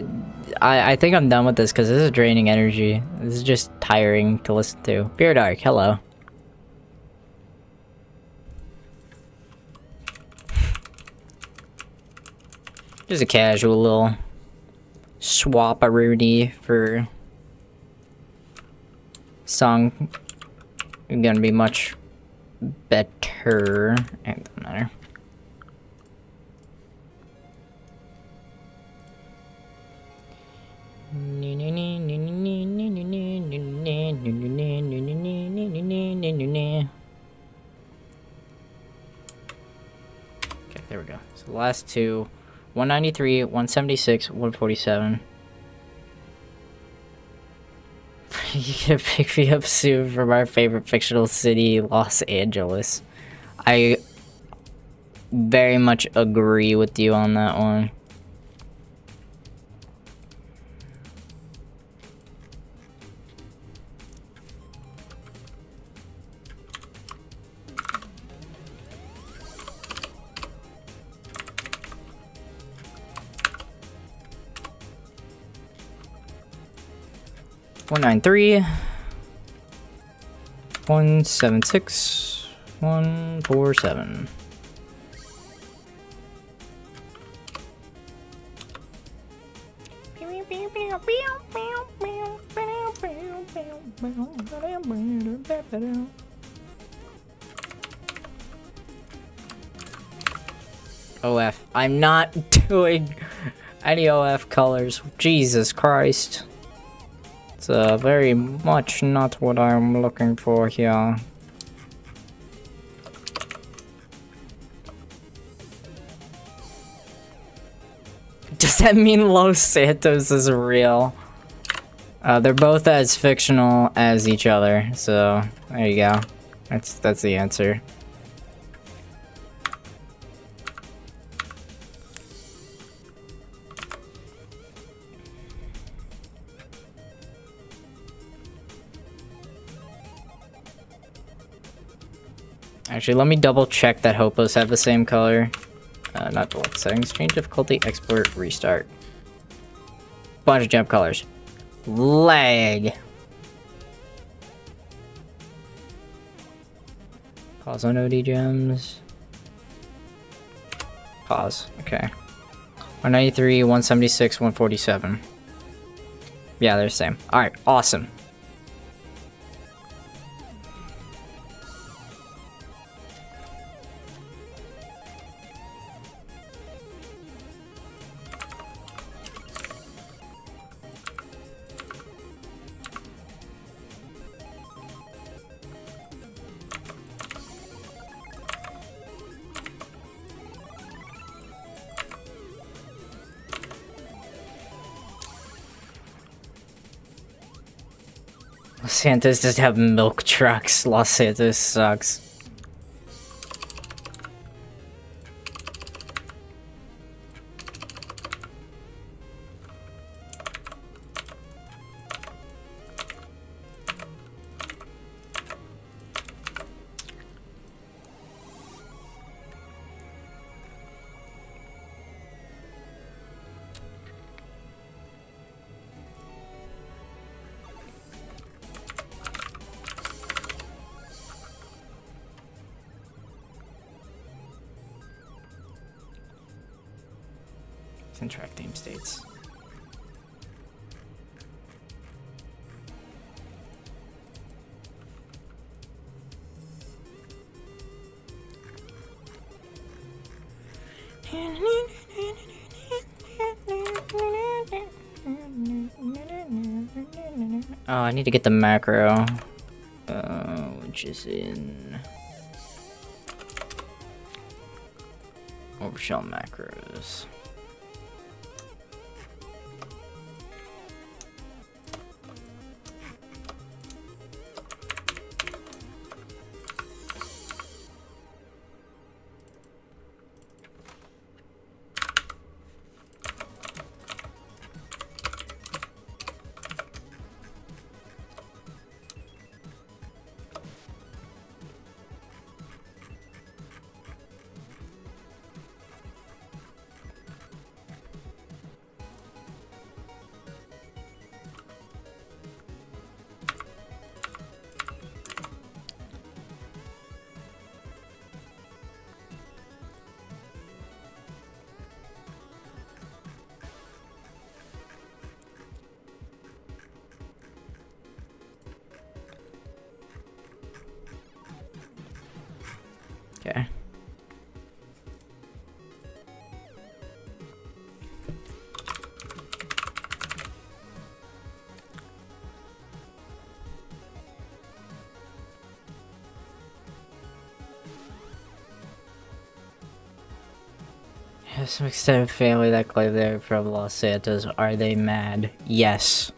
I think I'm done with this because this is draining energy. This is just tiring to listen to. Beer Dark, hello. Just a casual little swap-a-rooney for song gonna be much better. It doesn't matter. Okay, there we go. So the last two, 193, 176, 147. You can pick me up soon from our favorite fictional city, Los Angeles. I very much agree with you on that one. One nine three, 176, 147. OF. I'm not doing any OF colors. Jesus Christ. It's very much not what I'm looking for here. Does that mean Los Santos is real? They're both as fictional as each other, so there you go. That's the answer. Actually, let me double check that Hopos have the same color. Not Deluxe settings. Change difficulty, export, restart. Bunch of jump colors. Lag. Pause on OD gems. Pause. Okay. 193, 176, 147. Yeah, they're the same. Alright, awesome. Los Santos just have milk trucks. Los Santos sucks. And track name states. Oh, I need to get the macro, which is in overshell macros. Okay. Some extended family that claim they're from Los Santos. Are they mad? Yes.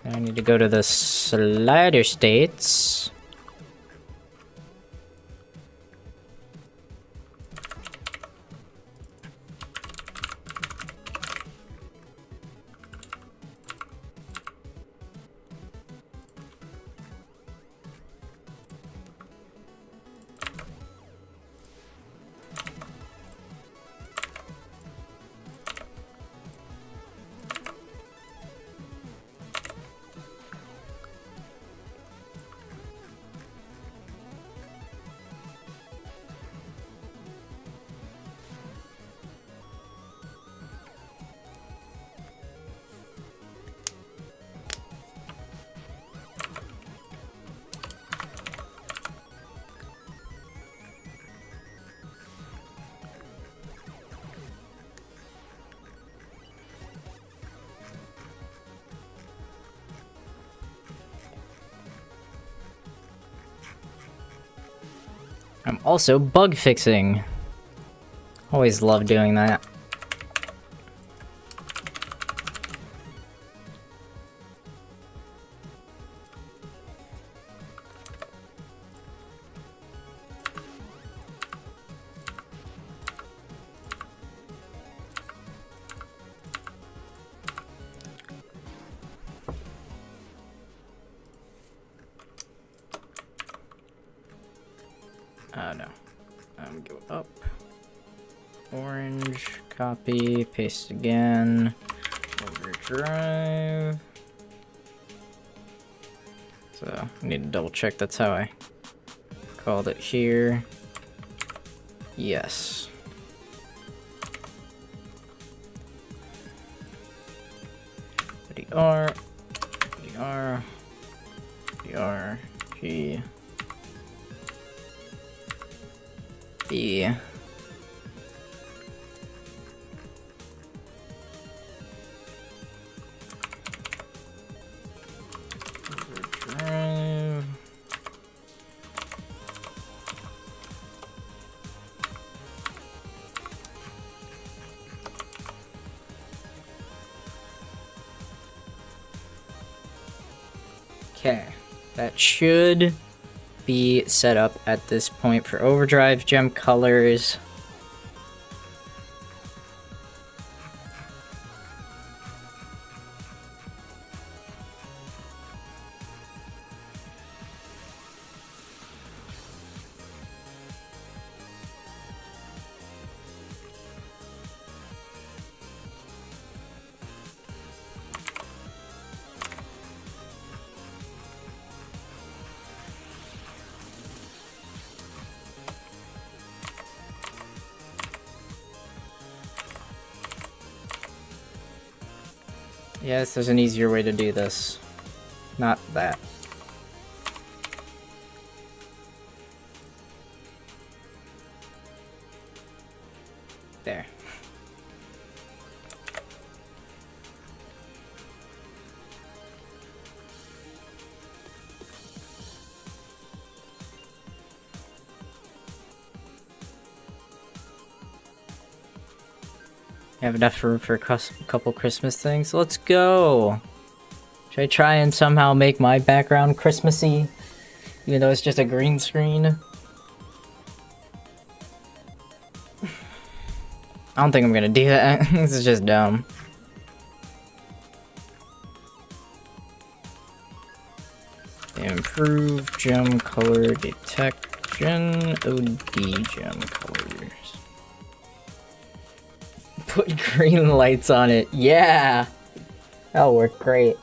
I need to go to the slider states. I'm also bug fixing. Always love doing that. No. Go up. Orange, copy, paste again. Overdrive. So, I need to double check that's how I called it here. Yes. DR, G, B. Overdrive. Okay, that should be set up at this point for overdrive gem colors. Yes, there's an easier way to do this. Not that. There. Have enough room for a couple Christmas things? Let's go! Should I try and somehow make my background Christmassy? Even though it's just a green screen? I don't think I'm gonna do that. This is just dumb. Improve gem color detection. OD gem colors. Put green lights on it. Yeah! That'll work great.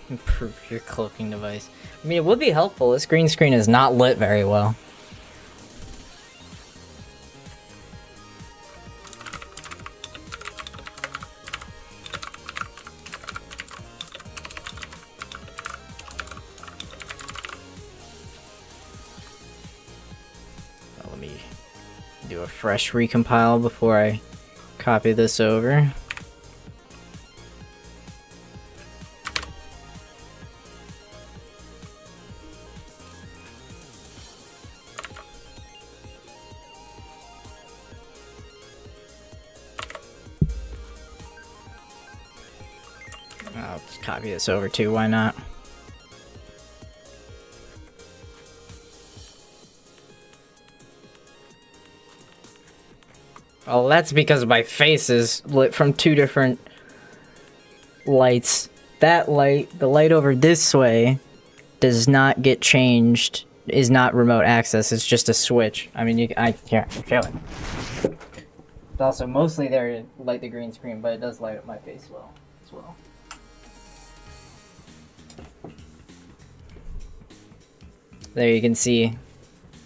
Improve your cloaking device. I mean, it would be helpful. This green screen is not lit very well. Let me do a fresh recompile before I copy this over. I'll just copy this over too, why not? Oh, that's because my face is lit from two different lights. That light, the light over this way, does not get changed, is not remote access, it's just a switch. I mean, here, show it. It's also mostly there to light the green screen, but it does light up my face well, as well. There you can see,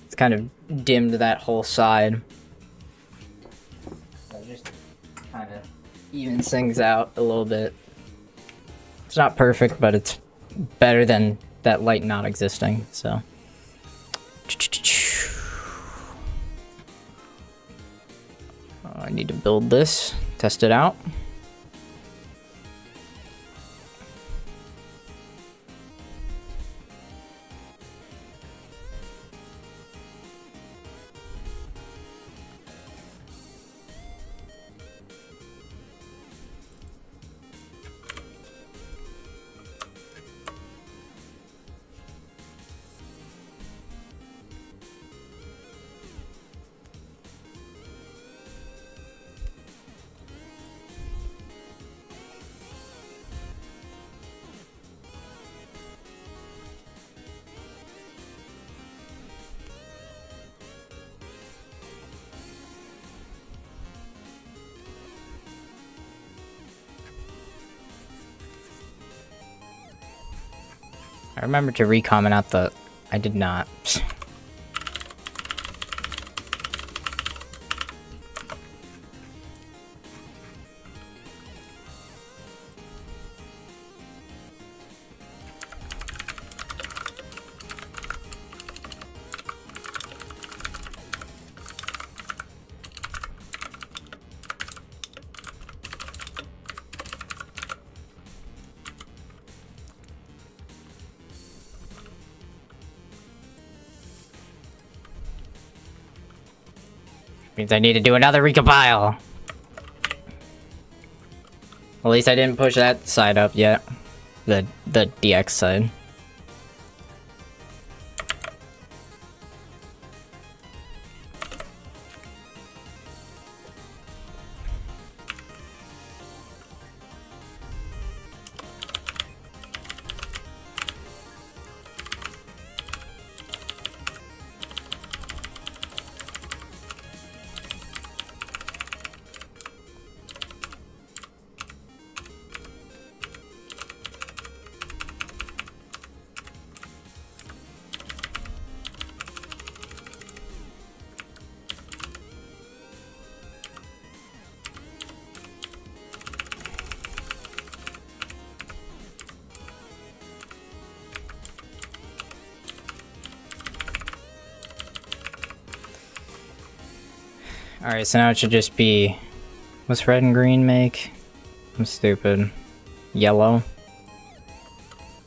it's kind of dimmed that whole side. So it just kind of evens things out a little bit. It's not perfect, but it's better than that light not existing, so. I need to build this, test it out. I remember to recomment out the... I did not. Means I need to do another recompile. At least I didn't push that side up yet. The DX side. Alright, so now it should just be... What's red and green make? I'm stupid. Yellow.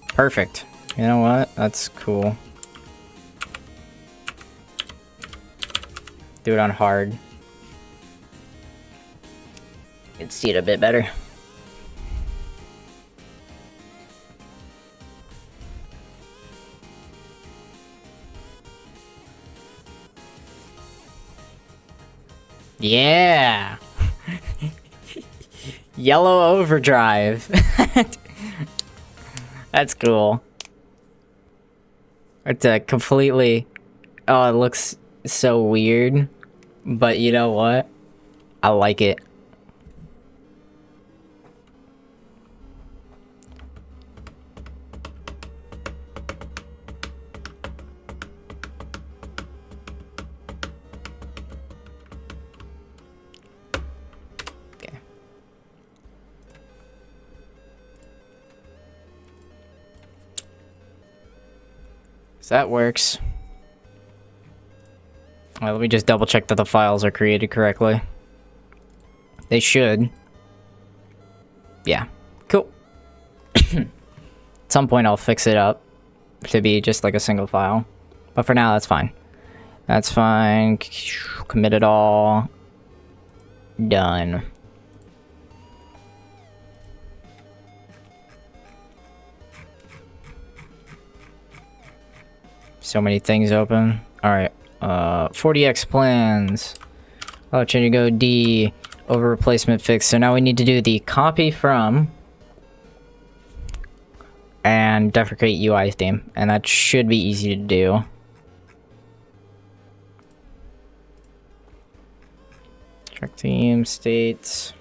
Perfect. You know what? That's cool. Do it on hard. You can see it a bit better. Yeah! Yellow overdrive. That's cool. It's a completely... Oh, it looks so weird. But you know what? I like it. Okay. So that works. Well, let me just double check that the files are created correctly. They should. Yeah. Cool. At some point I'll fix it up to be just like a single file. But for now, that's fine. That's fine. Commit it all. Done. So many things open. Alright. 40x plans. Oh, change to go D. Over replacement fix. So now we need to do the copy from and deprecate UI theme. And that should be easy to do. Check theme states.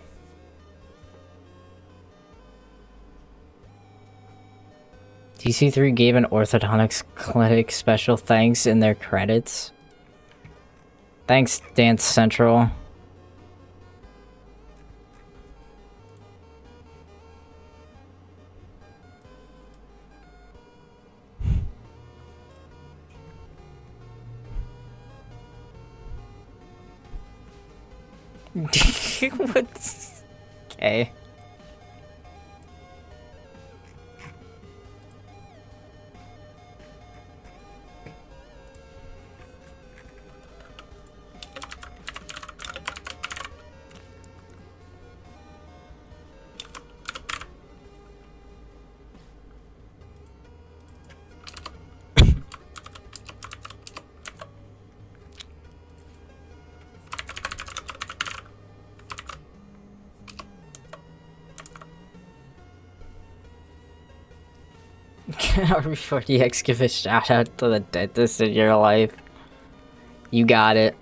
DC3 gave an orthodontics clinic special thanks in their credits. Thanks, Dance Central. What's... Okay. RB40X, give a shout out to the dentist in your life. You got it.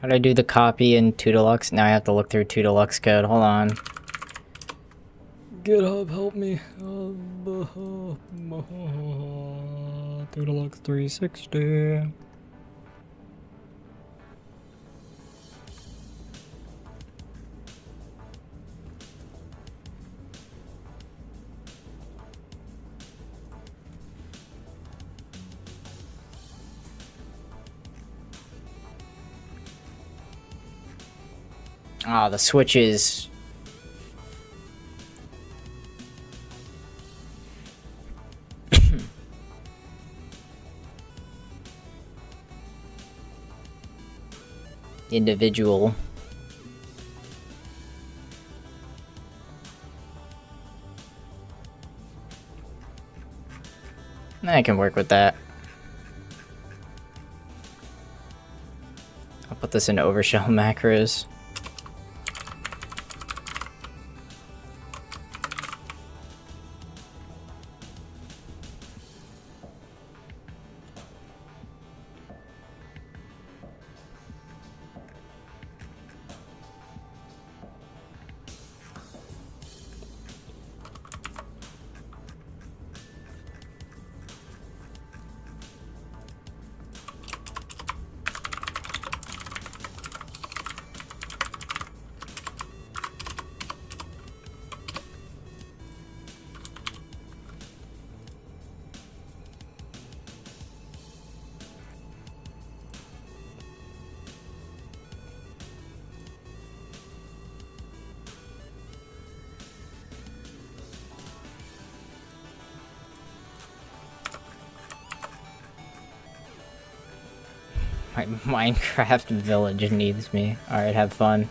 How do I do the copy in 2 Deluxe? Now I have to look through 2 Deluxe code. Hold on. GitHub, help me. 2 Deluxe 360. Ah, the switches. Individual. I can work with that. I'll put this into overshell macros. My Minecraft village needs me. Alright, have fun.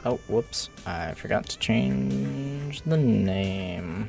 Oh, whoops. I forgot to change the name.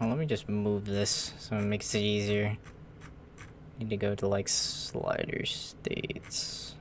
Well, let me just move this so it makes it easier. Need to go to like slider states.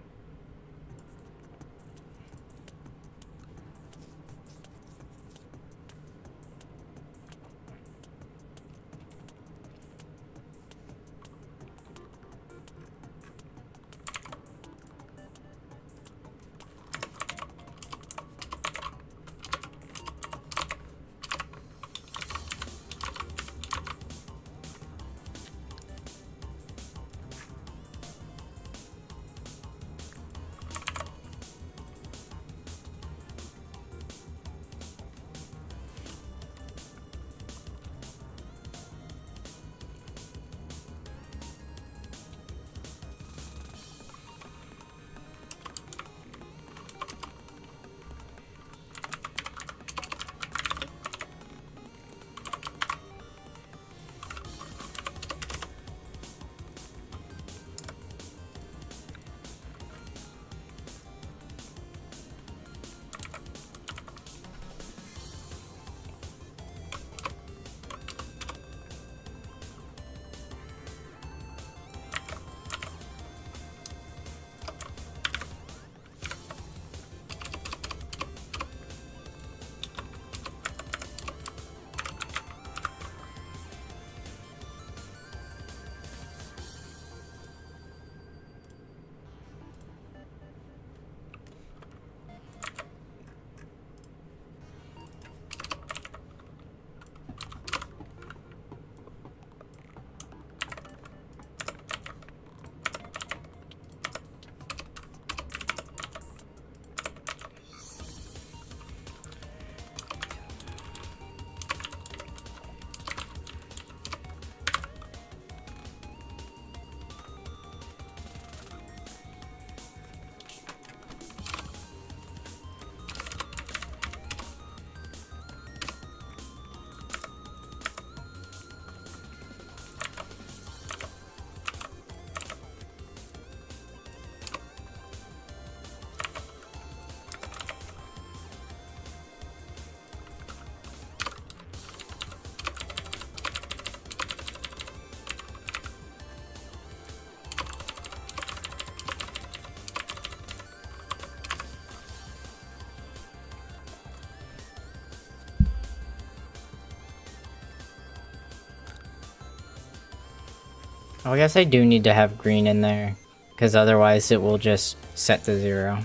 I guess I do need to have green in there, because otherwise it will just set to 0.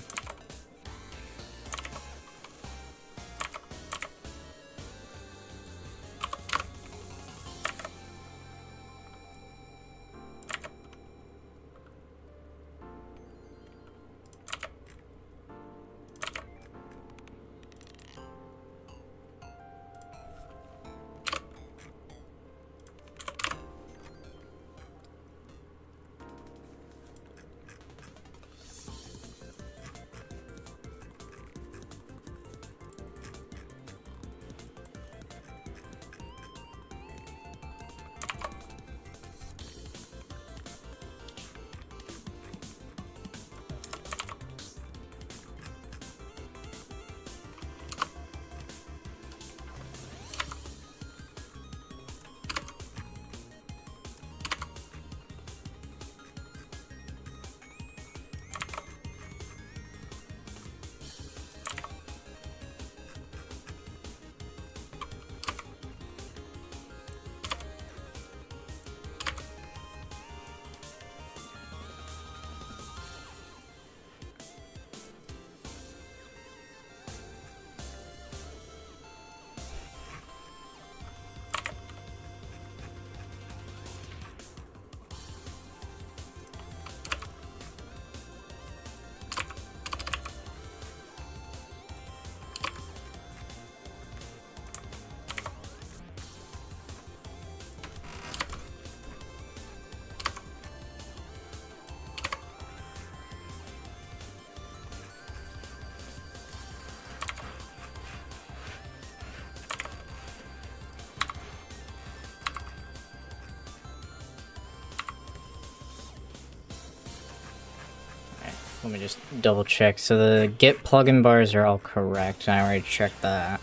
Let me just double check. So the Git plugin bars are all correct. I already checked that.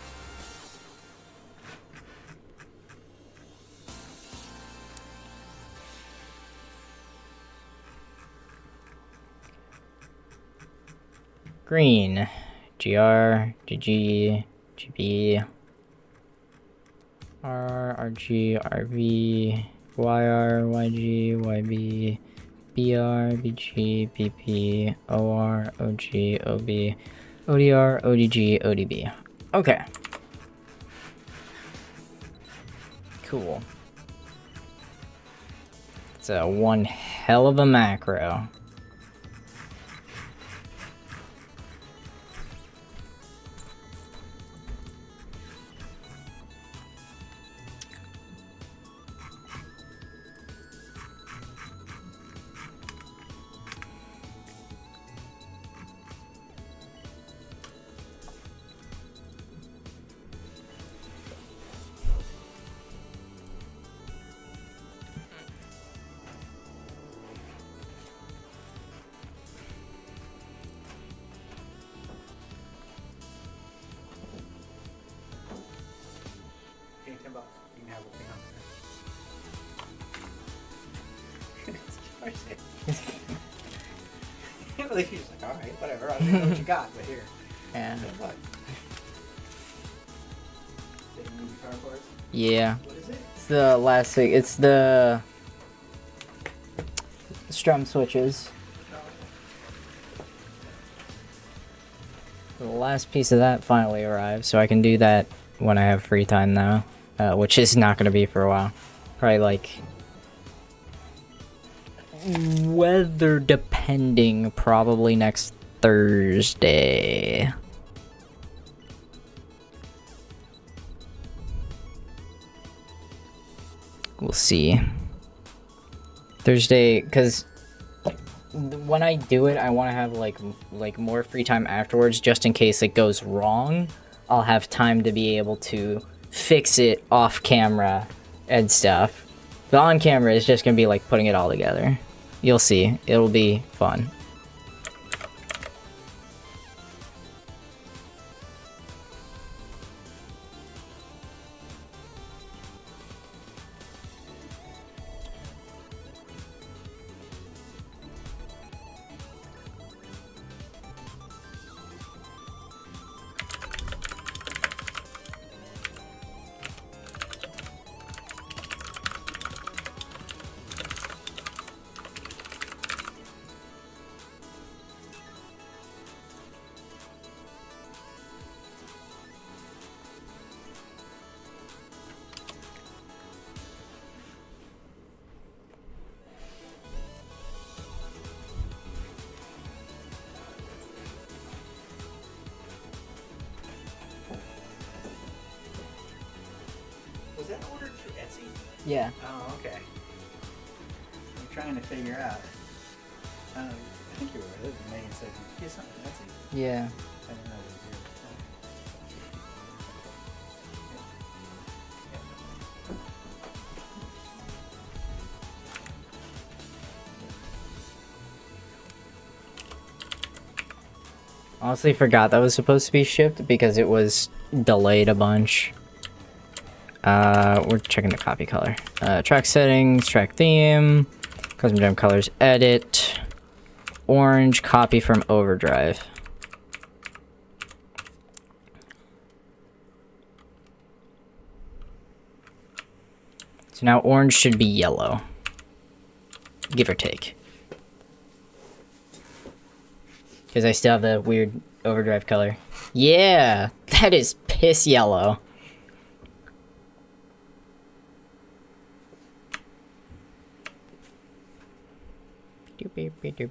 Green. GR, GG, GB, R, RG, RV, YR, YG, YB, BR, BG, BP, OR, OG, OB, ODR, ODG, ODB. Okay. Cool. It's a one hell of a macro. Can't believe he's like, alright, whatever, I don't know what you got, but here. Yeah. What Yeah. is it? It's the last thing. It's the strum switches. The last piece of that finally arrived, so I can do that when I have free time now, which is not going to be for a while. Probably like weather depending, probably next Thursday. We'll see. Thursday, because when I do it, I want to have like more free time afterwards, just in case it goes wrong. I'll have time to be able to fix it off camera and stuff. The on camera is just gonna be like putting it all together. You'll see, it'll be fun. Yeah. Oh, okay. I'm trying to figure out. I think you were right. Megan said you something. That's it. Yeah. I didn't know it was yours. Honestly forgot that was supposed to be shipped because it was delayed a bunch. We're checking the copy color. Track settings, track theme, custom gem colors, edit, orange, copy from overdrive. So now orange should be yellow. Give or take. Because I still have the weird overdrive color. Yeah! That is piss yellow. Did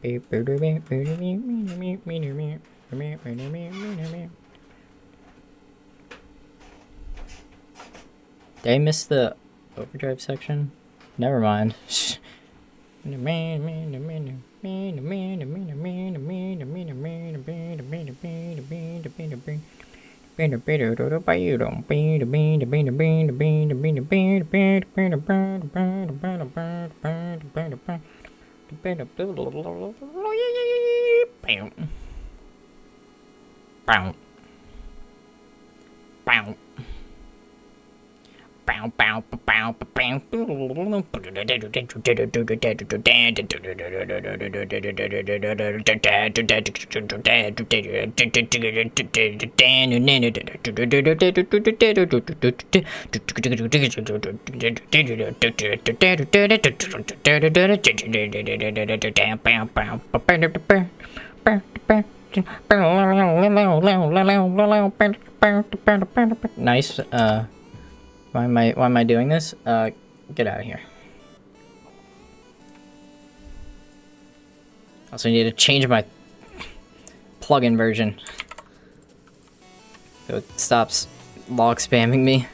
I miss the overdrive section? Never mind. Nice. Why am I doing this? Get out of here. Also need to change my plugin version so it stops log spamming me.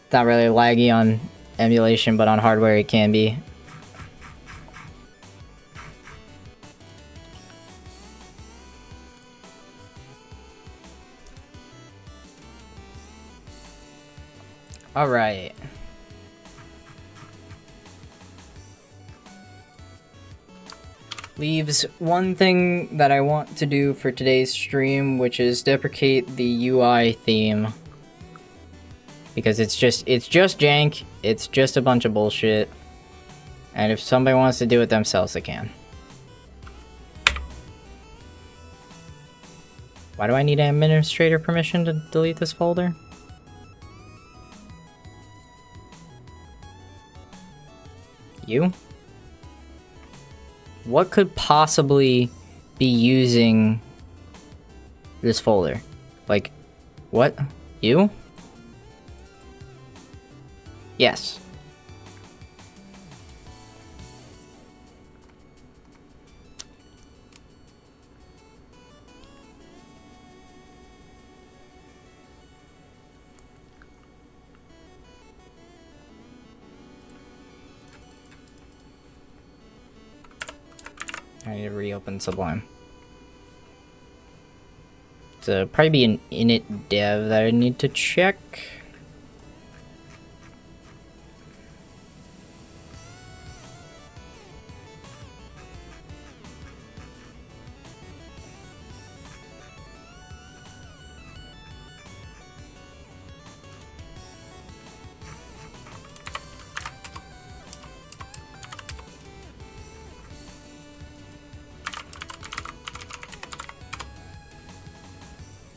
It's not really laggy on emulation, but on hardware it can be. Alright. Leaves one thing that I want to do for today's stream, which is deprecate the UI theme. Because it's just jank, it's just a bunch of bullshit. And if somebody wants to do it themselves, they can. Why do I need administrator permission to delete this folder? You? What could possibly be using this folder? Like, what? You? Yes. I need to reopen Sublime. So probably be an init dev that I need to check.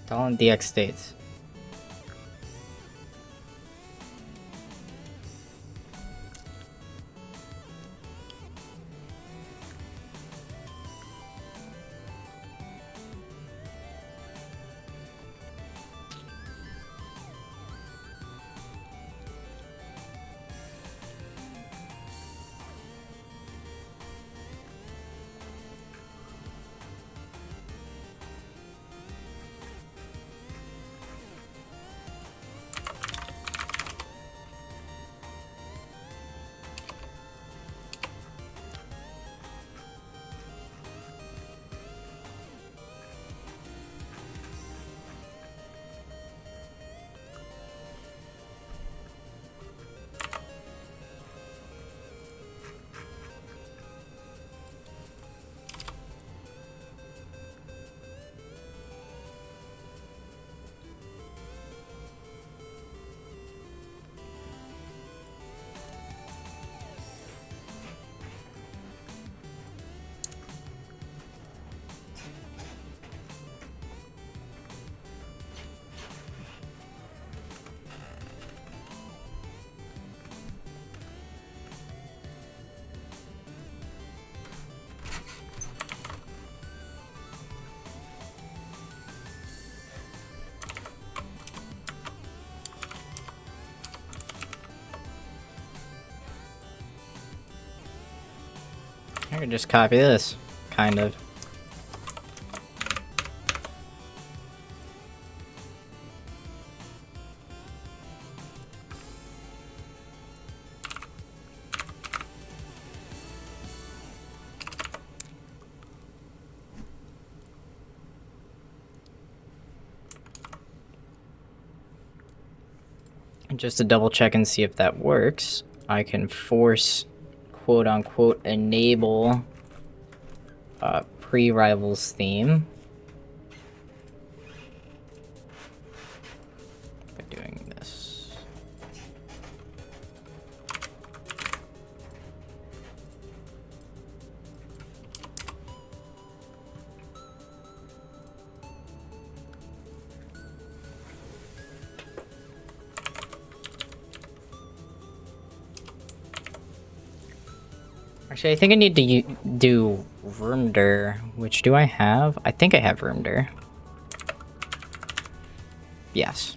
It's all in DX states. I could just copy this, kind of. And just to double check and see if that works, I can force quote unquote enable pre-rivals theme by doing this. Actually, I think I need to do Roomder, which do I have? I think I have Roomder. Yes.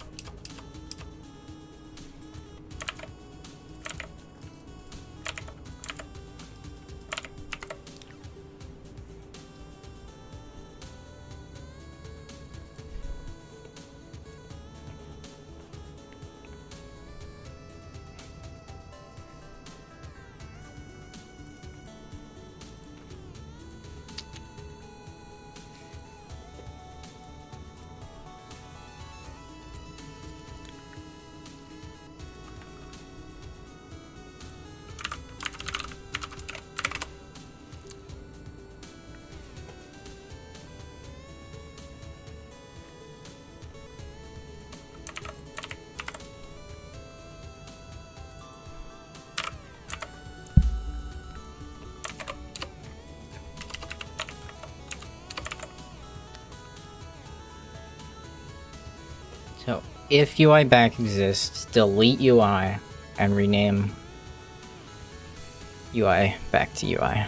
So, if UI back exists, delete UI and rename UI back to UI.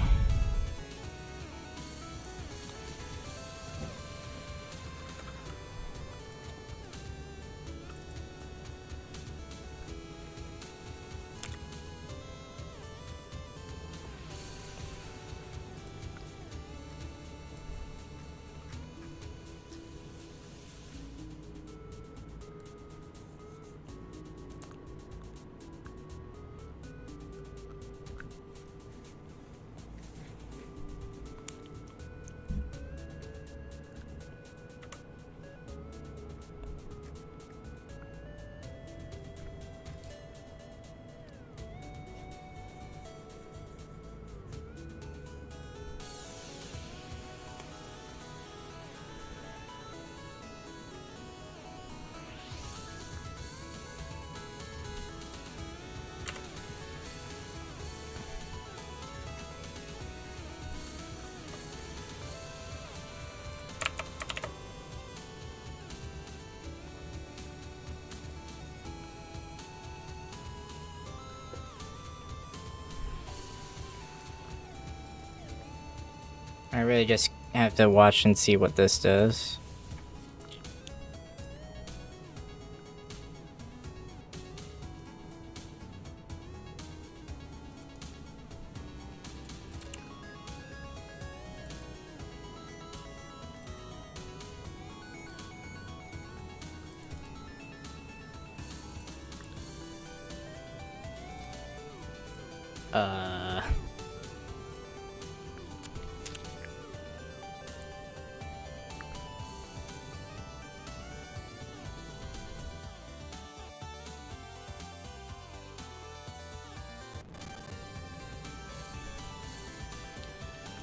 I really just have to watch and see what this does.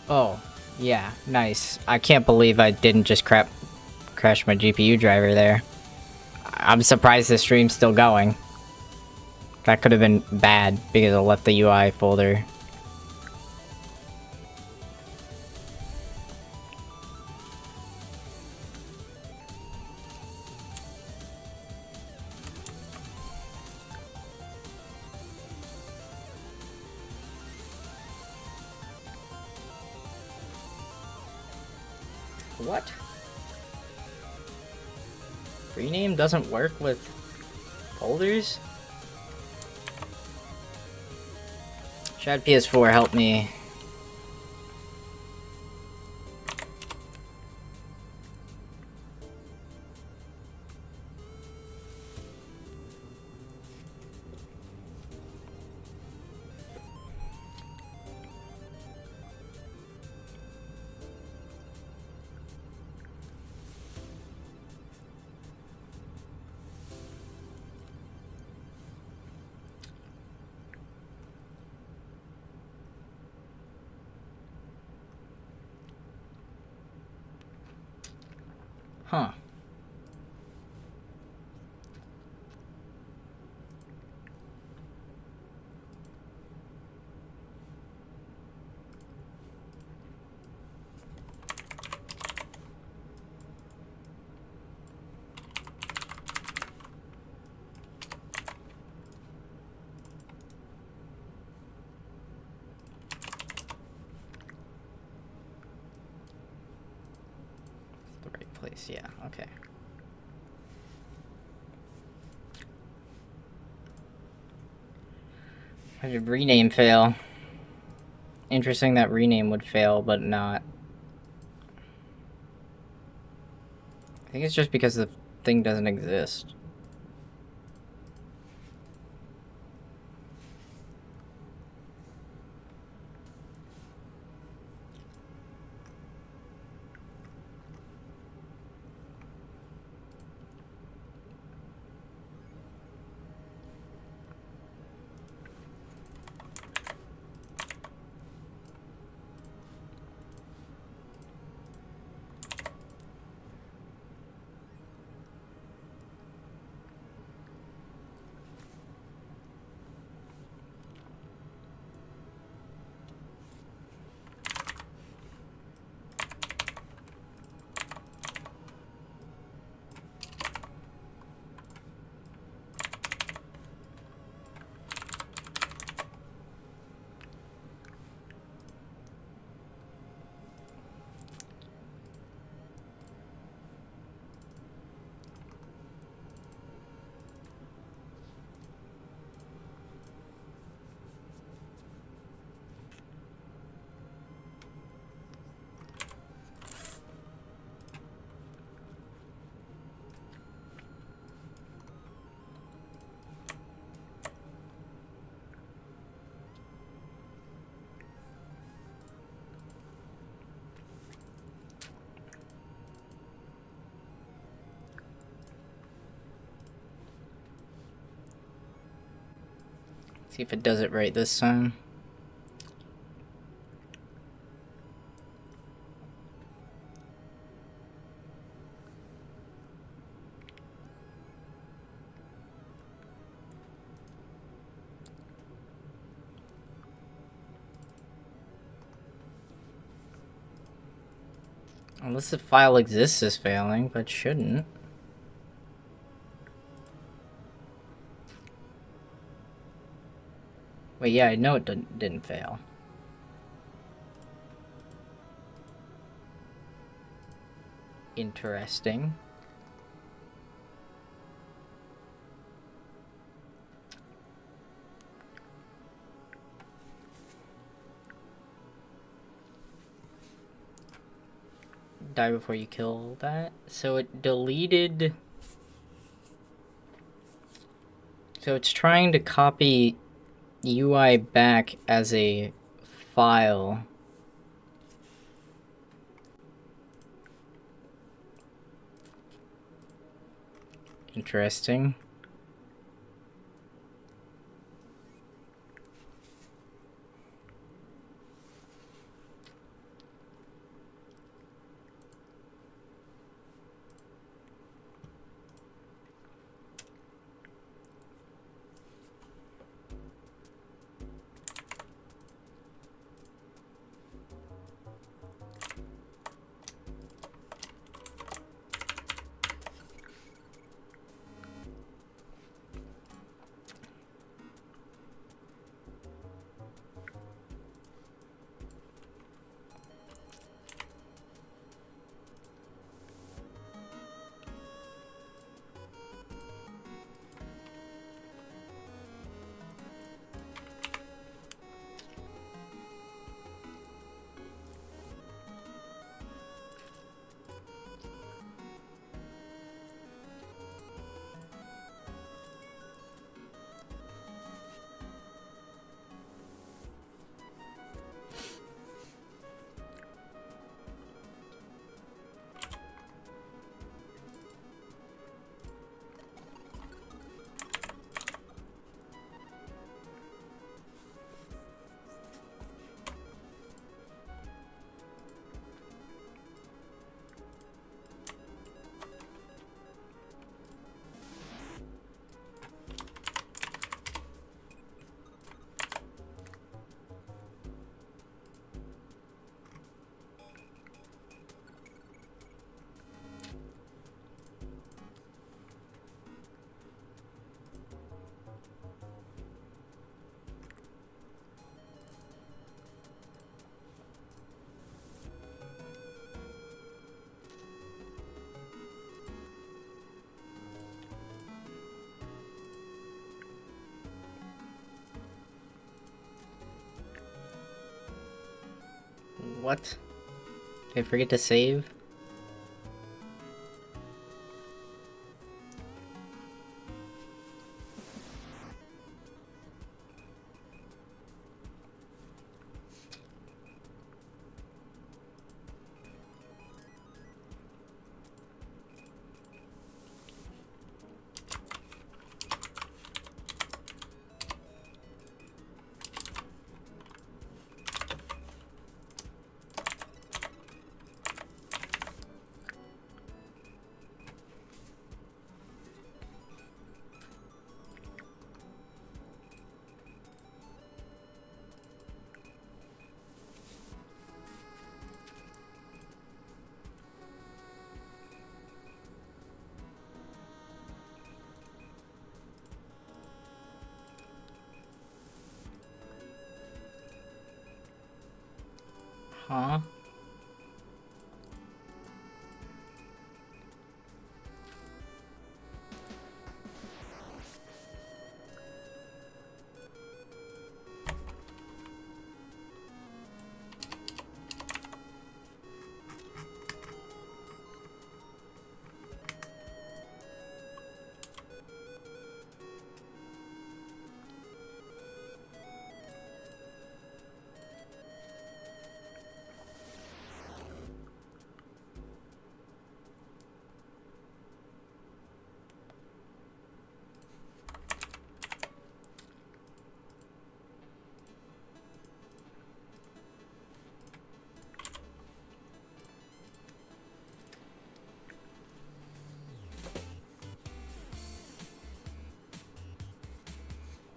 Oh, yeah, nice. I can't believe I didn't just crash my GPU driver there. I'm surprised the stream's still going. That could have been bad because I left the UI folder. What? Rename doesn't work with folders? Shad PS4, help me. Huh. The right place, yeah, okay. How did rename fail? Interesting that rename would fail, but not. I think it's just because the thing doesn't exist. See if it does it right this time. Unless the file exists is failing, but shouldn't. Wait, yeah, I know it didn't fail. Interesting. Die before you kill that. So it deleted. So it's trying to copy UI back as a file. Interesting. What? Did I forget to save? Huh?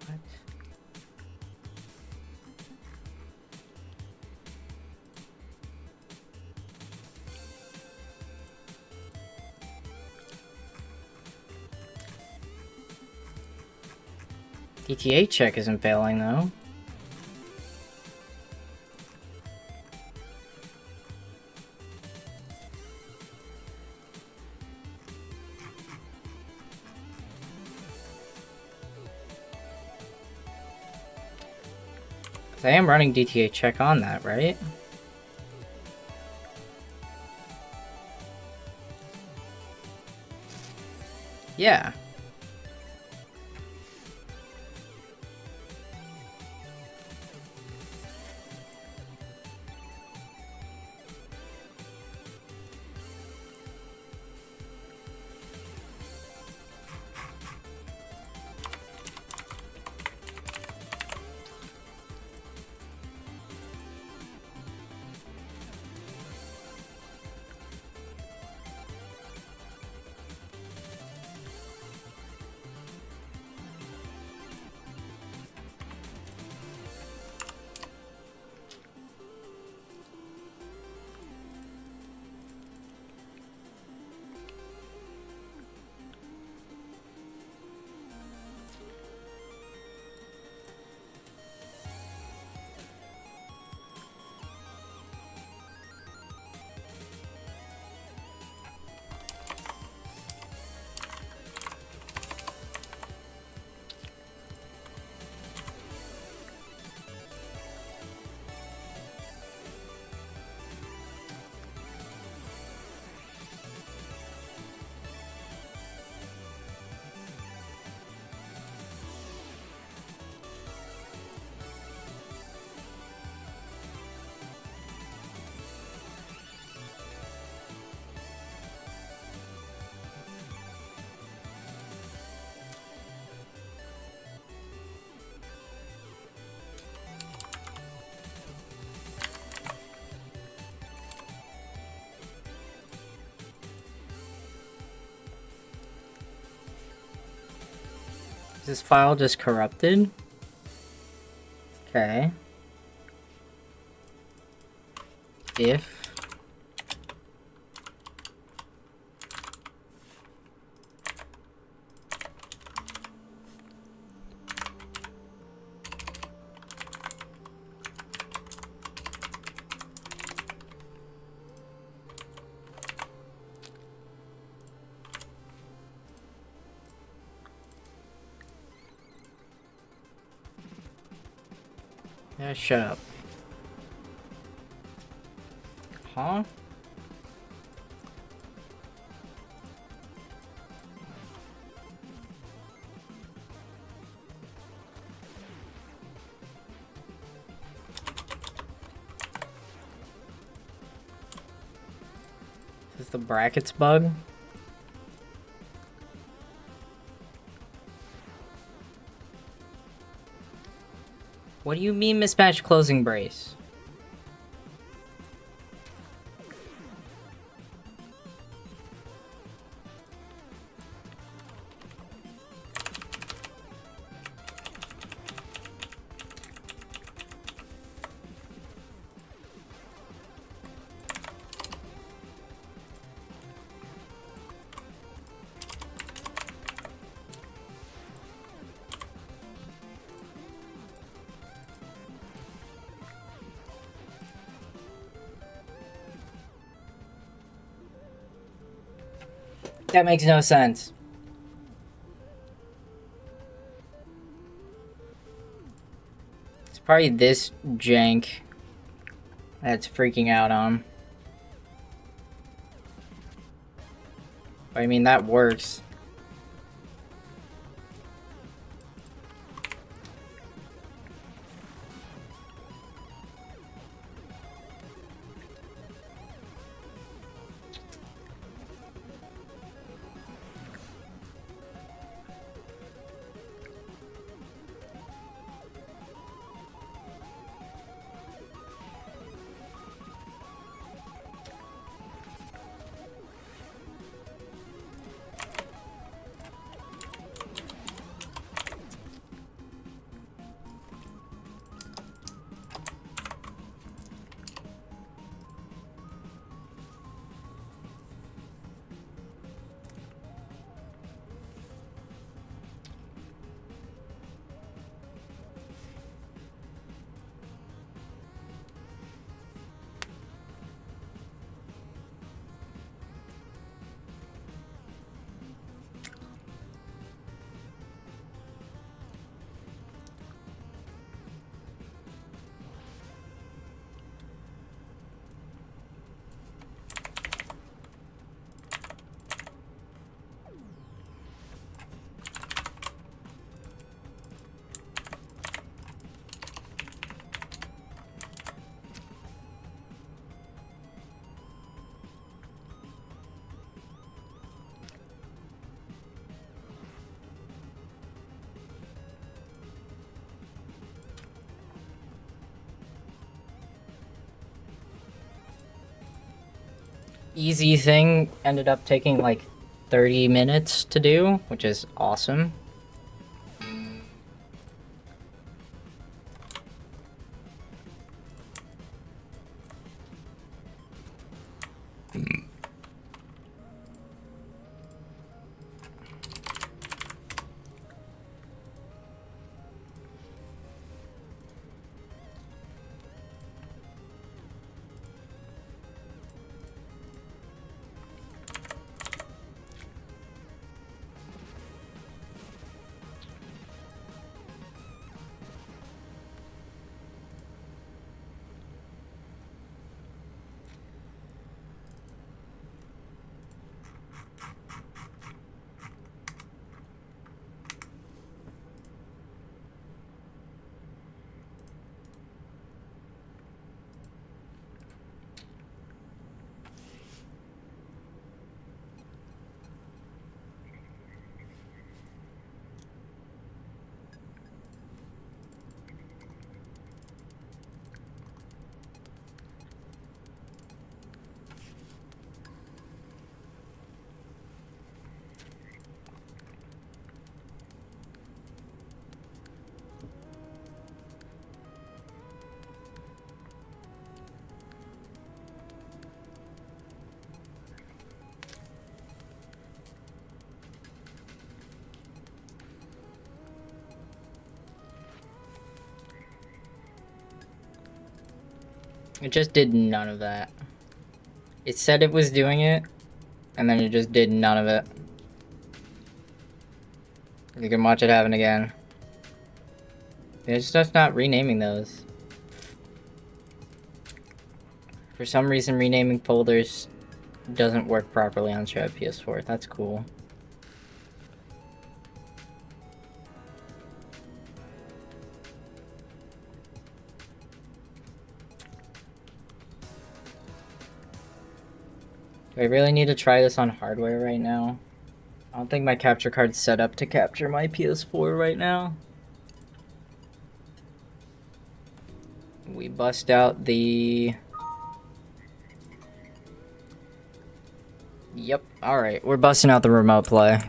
What? DTA check isn't failing though. I am running DTA check on that, right? Yeah. Is this file just corrupted? Okay. If yeah, shut up. Huh? Is this the brackets bug? What do you mean mismatched closing brace? That makes no sense. It's probably this jank that's freaking out on. I mean, that works. Easy thing ended up taking like 30 minutes to do, which is awesome. It just did none of that. It said it was doing it, and then it just did none of it. You can watch it happen again. It's just not renaming those. For some reason, renaming folders doesn't work properly on Shred PS4. That's cool. Do I really need to try this on hardware right now? I don't think my capture card's set up to capture my PS4 right now. We bust out the... Yep, alright. We're busting out the remote play.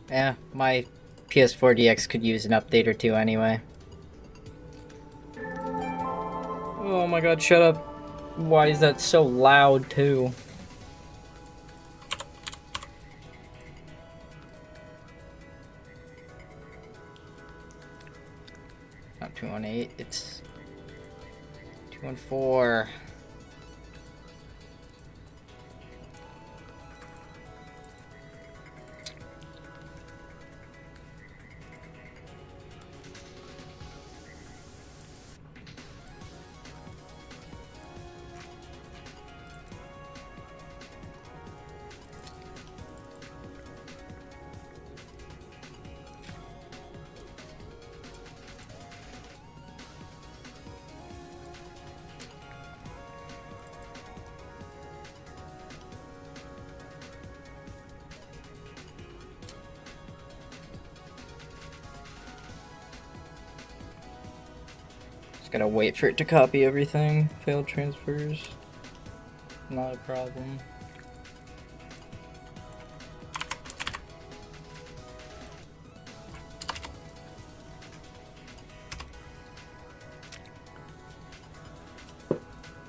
Yeah, my PS4 DX could use an update or two anyway. Oh my god, shut up. Why is that so loud too? Not 218, it's 214. Just gotta wait for it to copy everything. Failed transfers. Not a problem.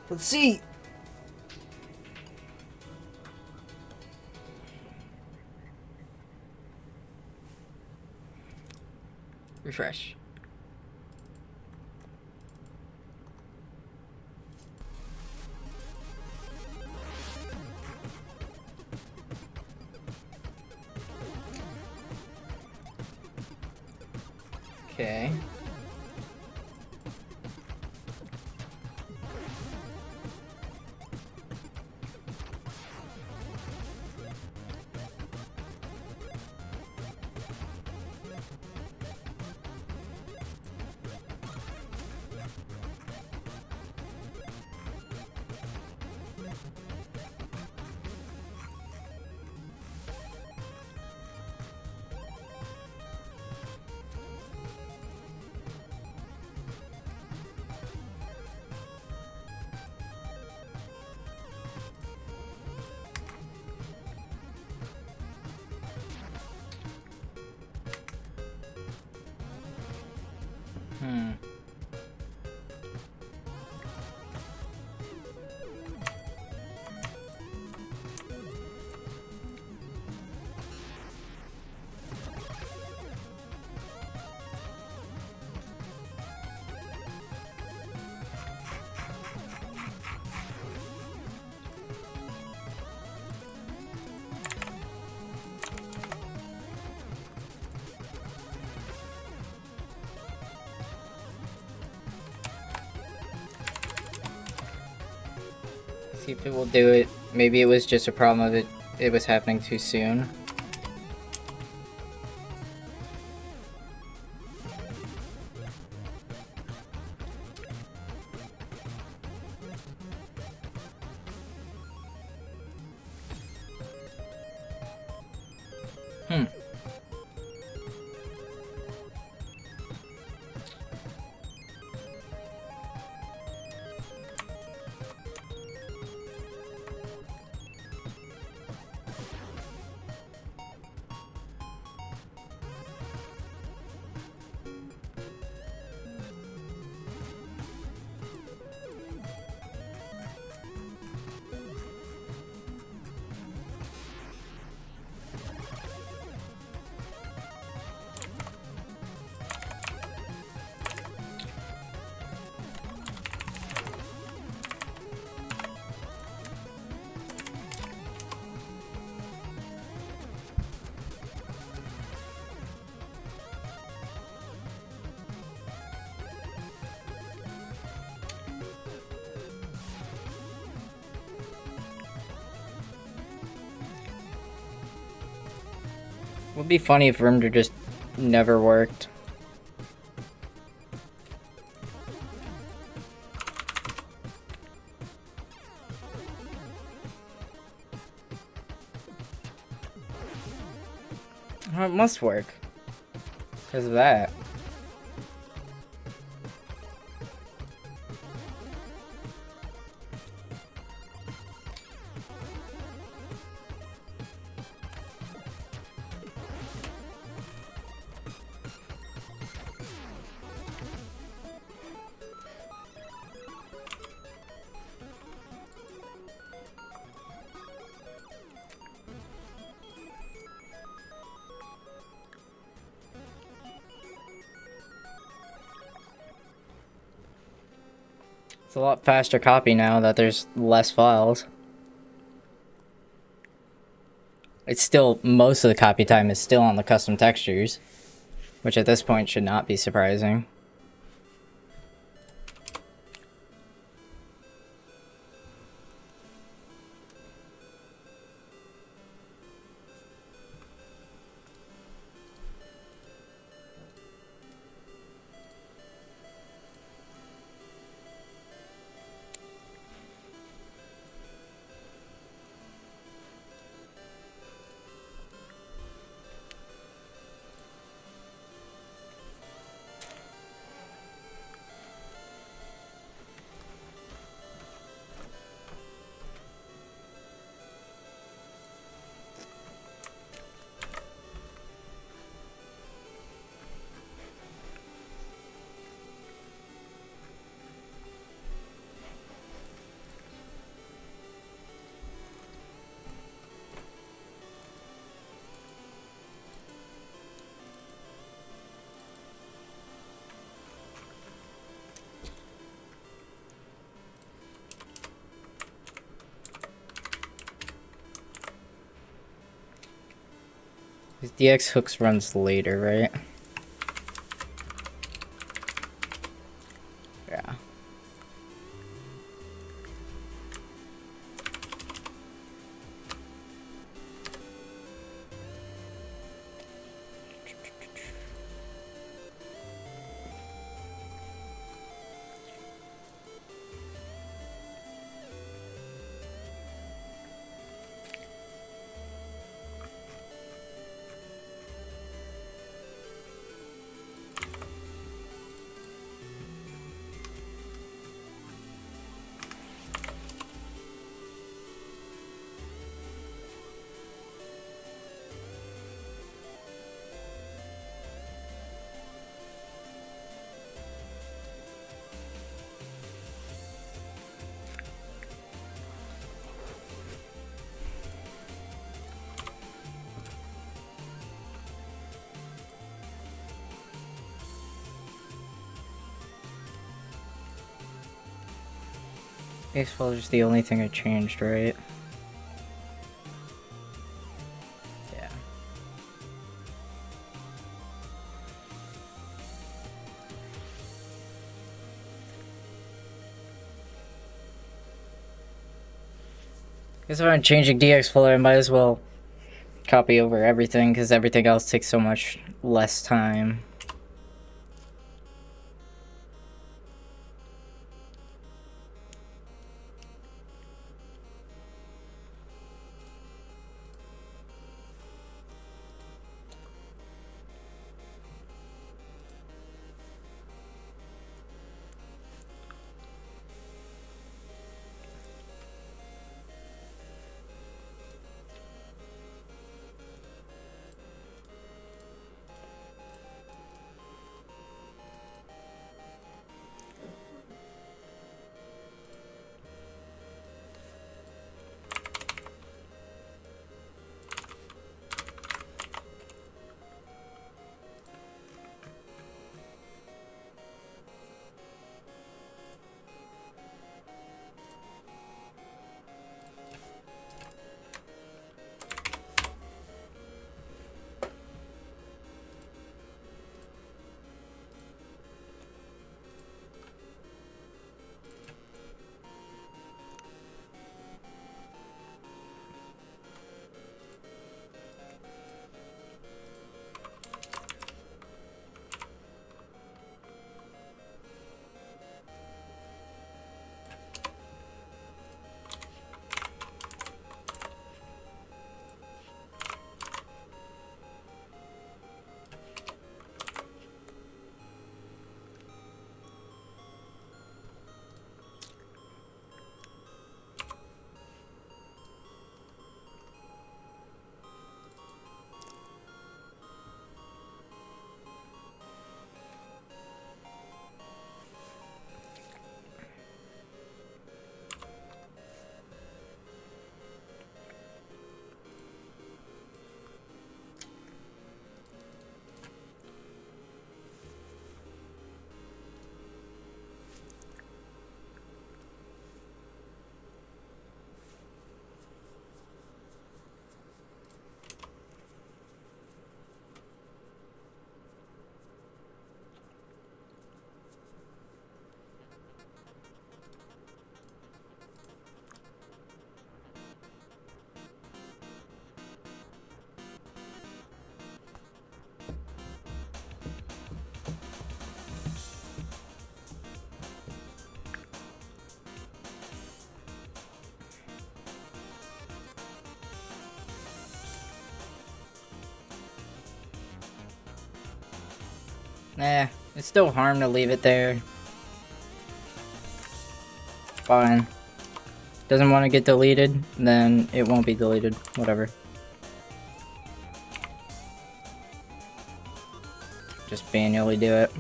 Let's see. Refresh. Okay. See if it will do it. Maybe it was just a problem of it was happening too soon. Would be funny if Rimder just never worked. Oh, it must work. Because of that. It's a lot faster copy now that there's less files. It's still, most of the copy time is still on the custom textures, which at this point should not be surprising. These DX hooks runs later, right? Yeah. Baseball is the only thing I changed, right? Yeah. Guess if I'm changing DX folder, I might as well copy over everything, because everything else takes so much less time. It's still harm to leave it there. Fine. Doesn't want to get deleted, then it won't be deleted. Whatever. Just manually do it.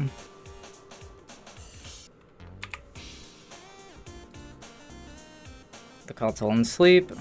The console and sleep.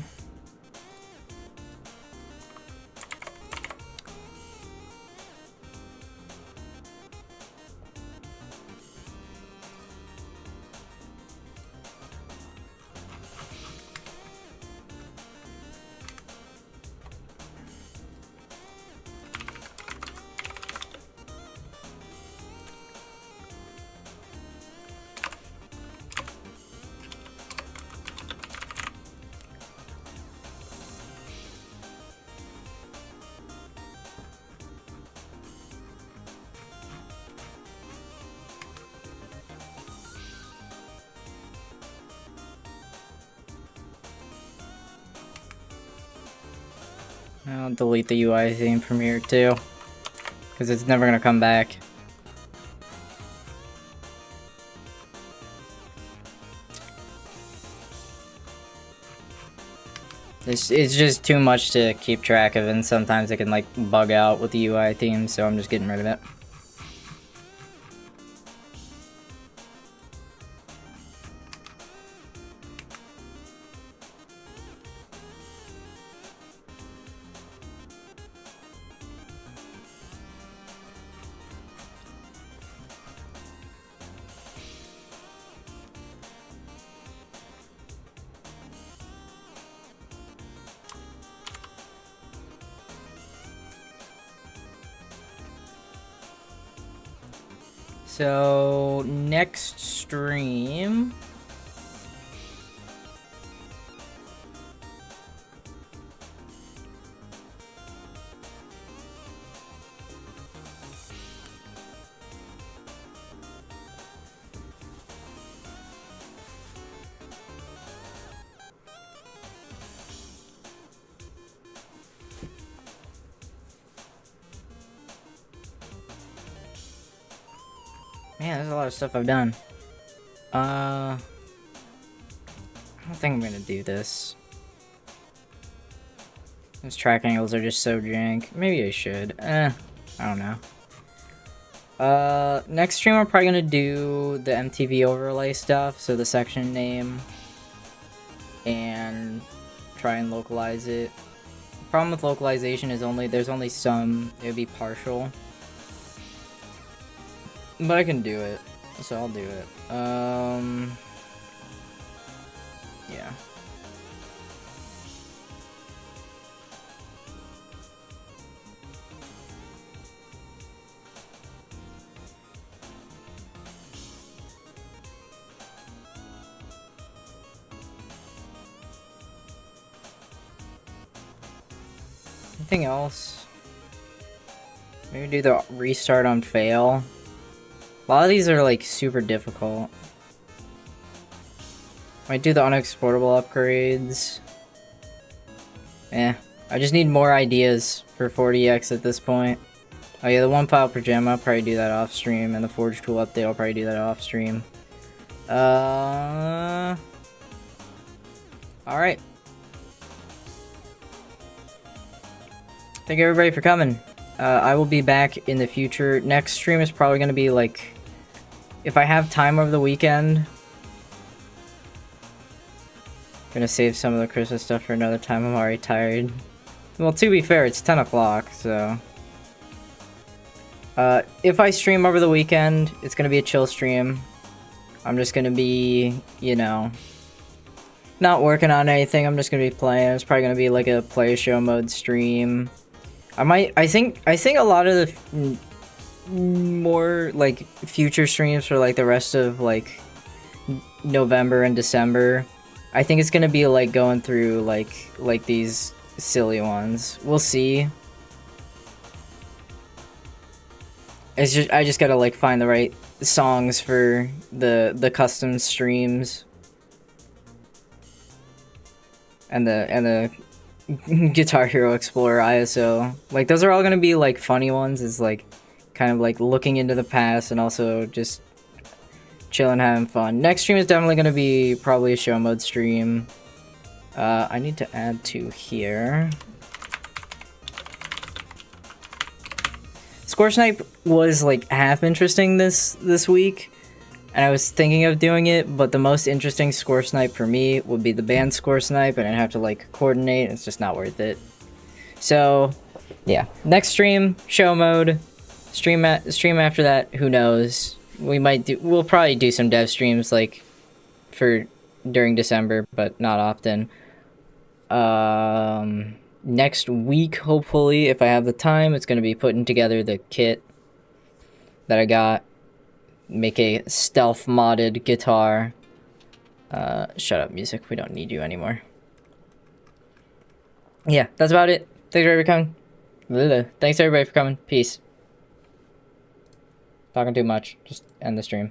I'll delete the UI theme from here too, because it's never gonna come back. It's just too much to keep track of, and sometimes it can like bug out with the UI theme, so I'm just getting rid of it. So, next stream... Man, there's a lot of stuff I've done. I don't think I'm gonna do this. These track angles are just so jank. Maybe I should. I don't know. Next stream I'm probably gonna do the MTV overlay stuff, so the section name, and try and localize it. The problem with localization is there's only some, it would be partial. But I can do it, so I'll do it. Yeah. Anything else? Maybe do the restart on fail. A lot of these are like super difficult. Might do the unexportable upgrades. I just need more ideas for 40x at this point. Oh yeah, the one file per gem, I'll probably do that off stream, and the forge tool update, I'll probably do that off stream. Alright. Thank you everybody for coming. I will be back in the future. Next stream is probably going to be like, if I have time over the weekend, gonna save some of the Christmas stuff for another time. I'm already tired. Well, to be fair, it's 10 o'clock, so... if I stream over the weekend, it's gonna be a chill stream. I'm just gonna be, you know, not working on anything. I'm just gonna be playing. It's probably gonna be like a play show mode stream. I think a lot of the more like future streams for like the rest of like November and December, I think it's gonna be like going through like these silly ones. We'll see. It's just I just gotta like find the right songs for the custom streams and the Guitar Hero Explorer ISO. Like those are all gonna be like funny ones. Is like kind of like looking into the past and also just chilling, having fun. Next stream is definitely going to be probably a show mode stream. I need to add to here. Score Snipe was like half interesting this week, and I was thinking of doing it, but the most interesting Score Snipe for me would be the band Score Snipe, and I'd have to like coordinate. It's just not worth it. So yeah, next stream, show mode. Stream after that, who knows? We'll probably do some dev streams like during December, but not often. Next week, hopefully, if I have the time, it's going to be putting together the kit that I got. Make a stealth modded guitar. Shut up, music. We don't need you anymore. Yeah, that's about it. Thanks everybody for coming. Thanks everybody for coming. Peace. Talking too much. Just end the stream.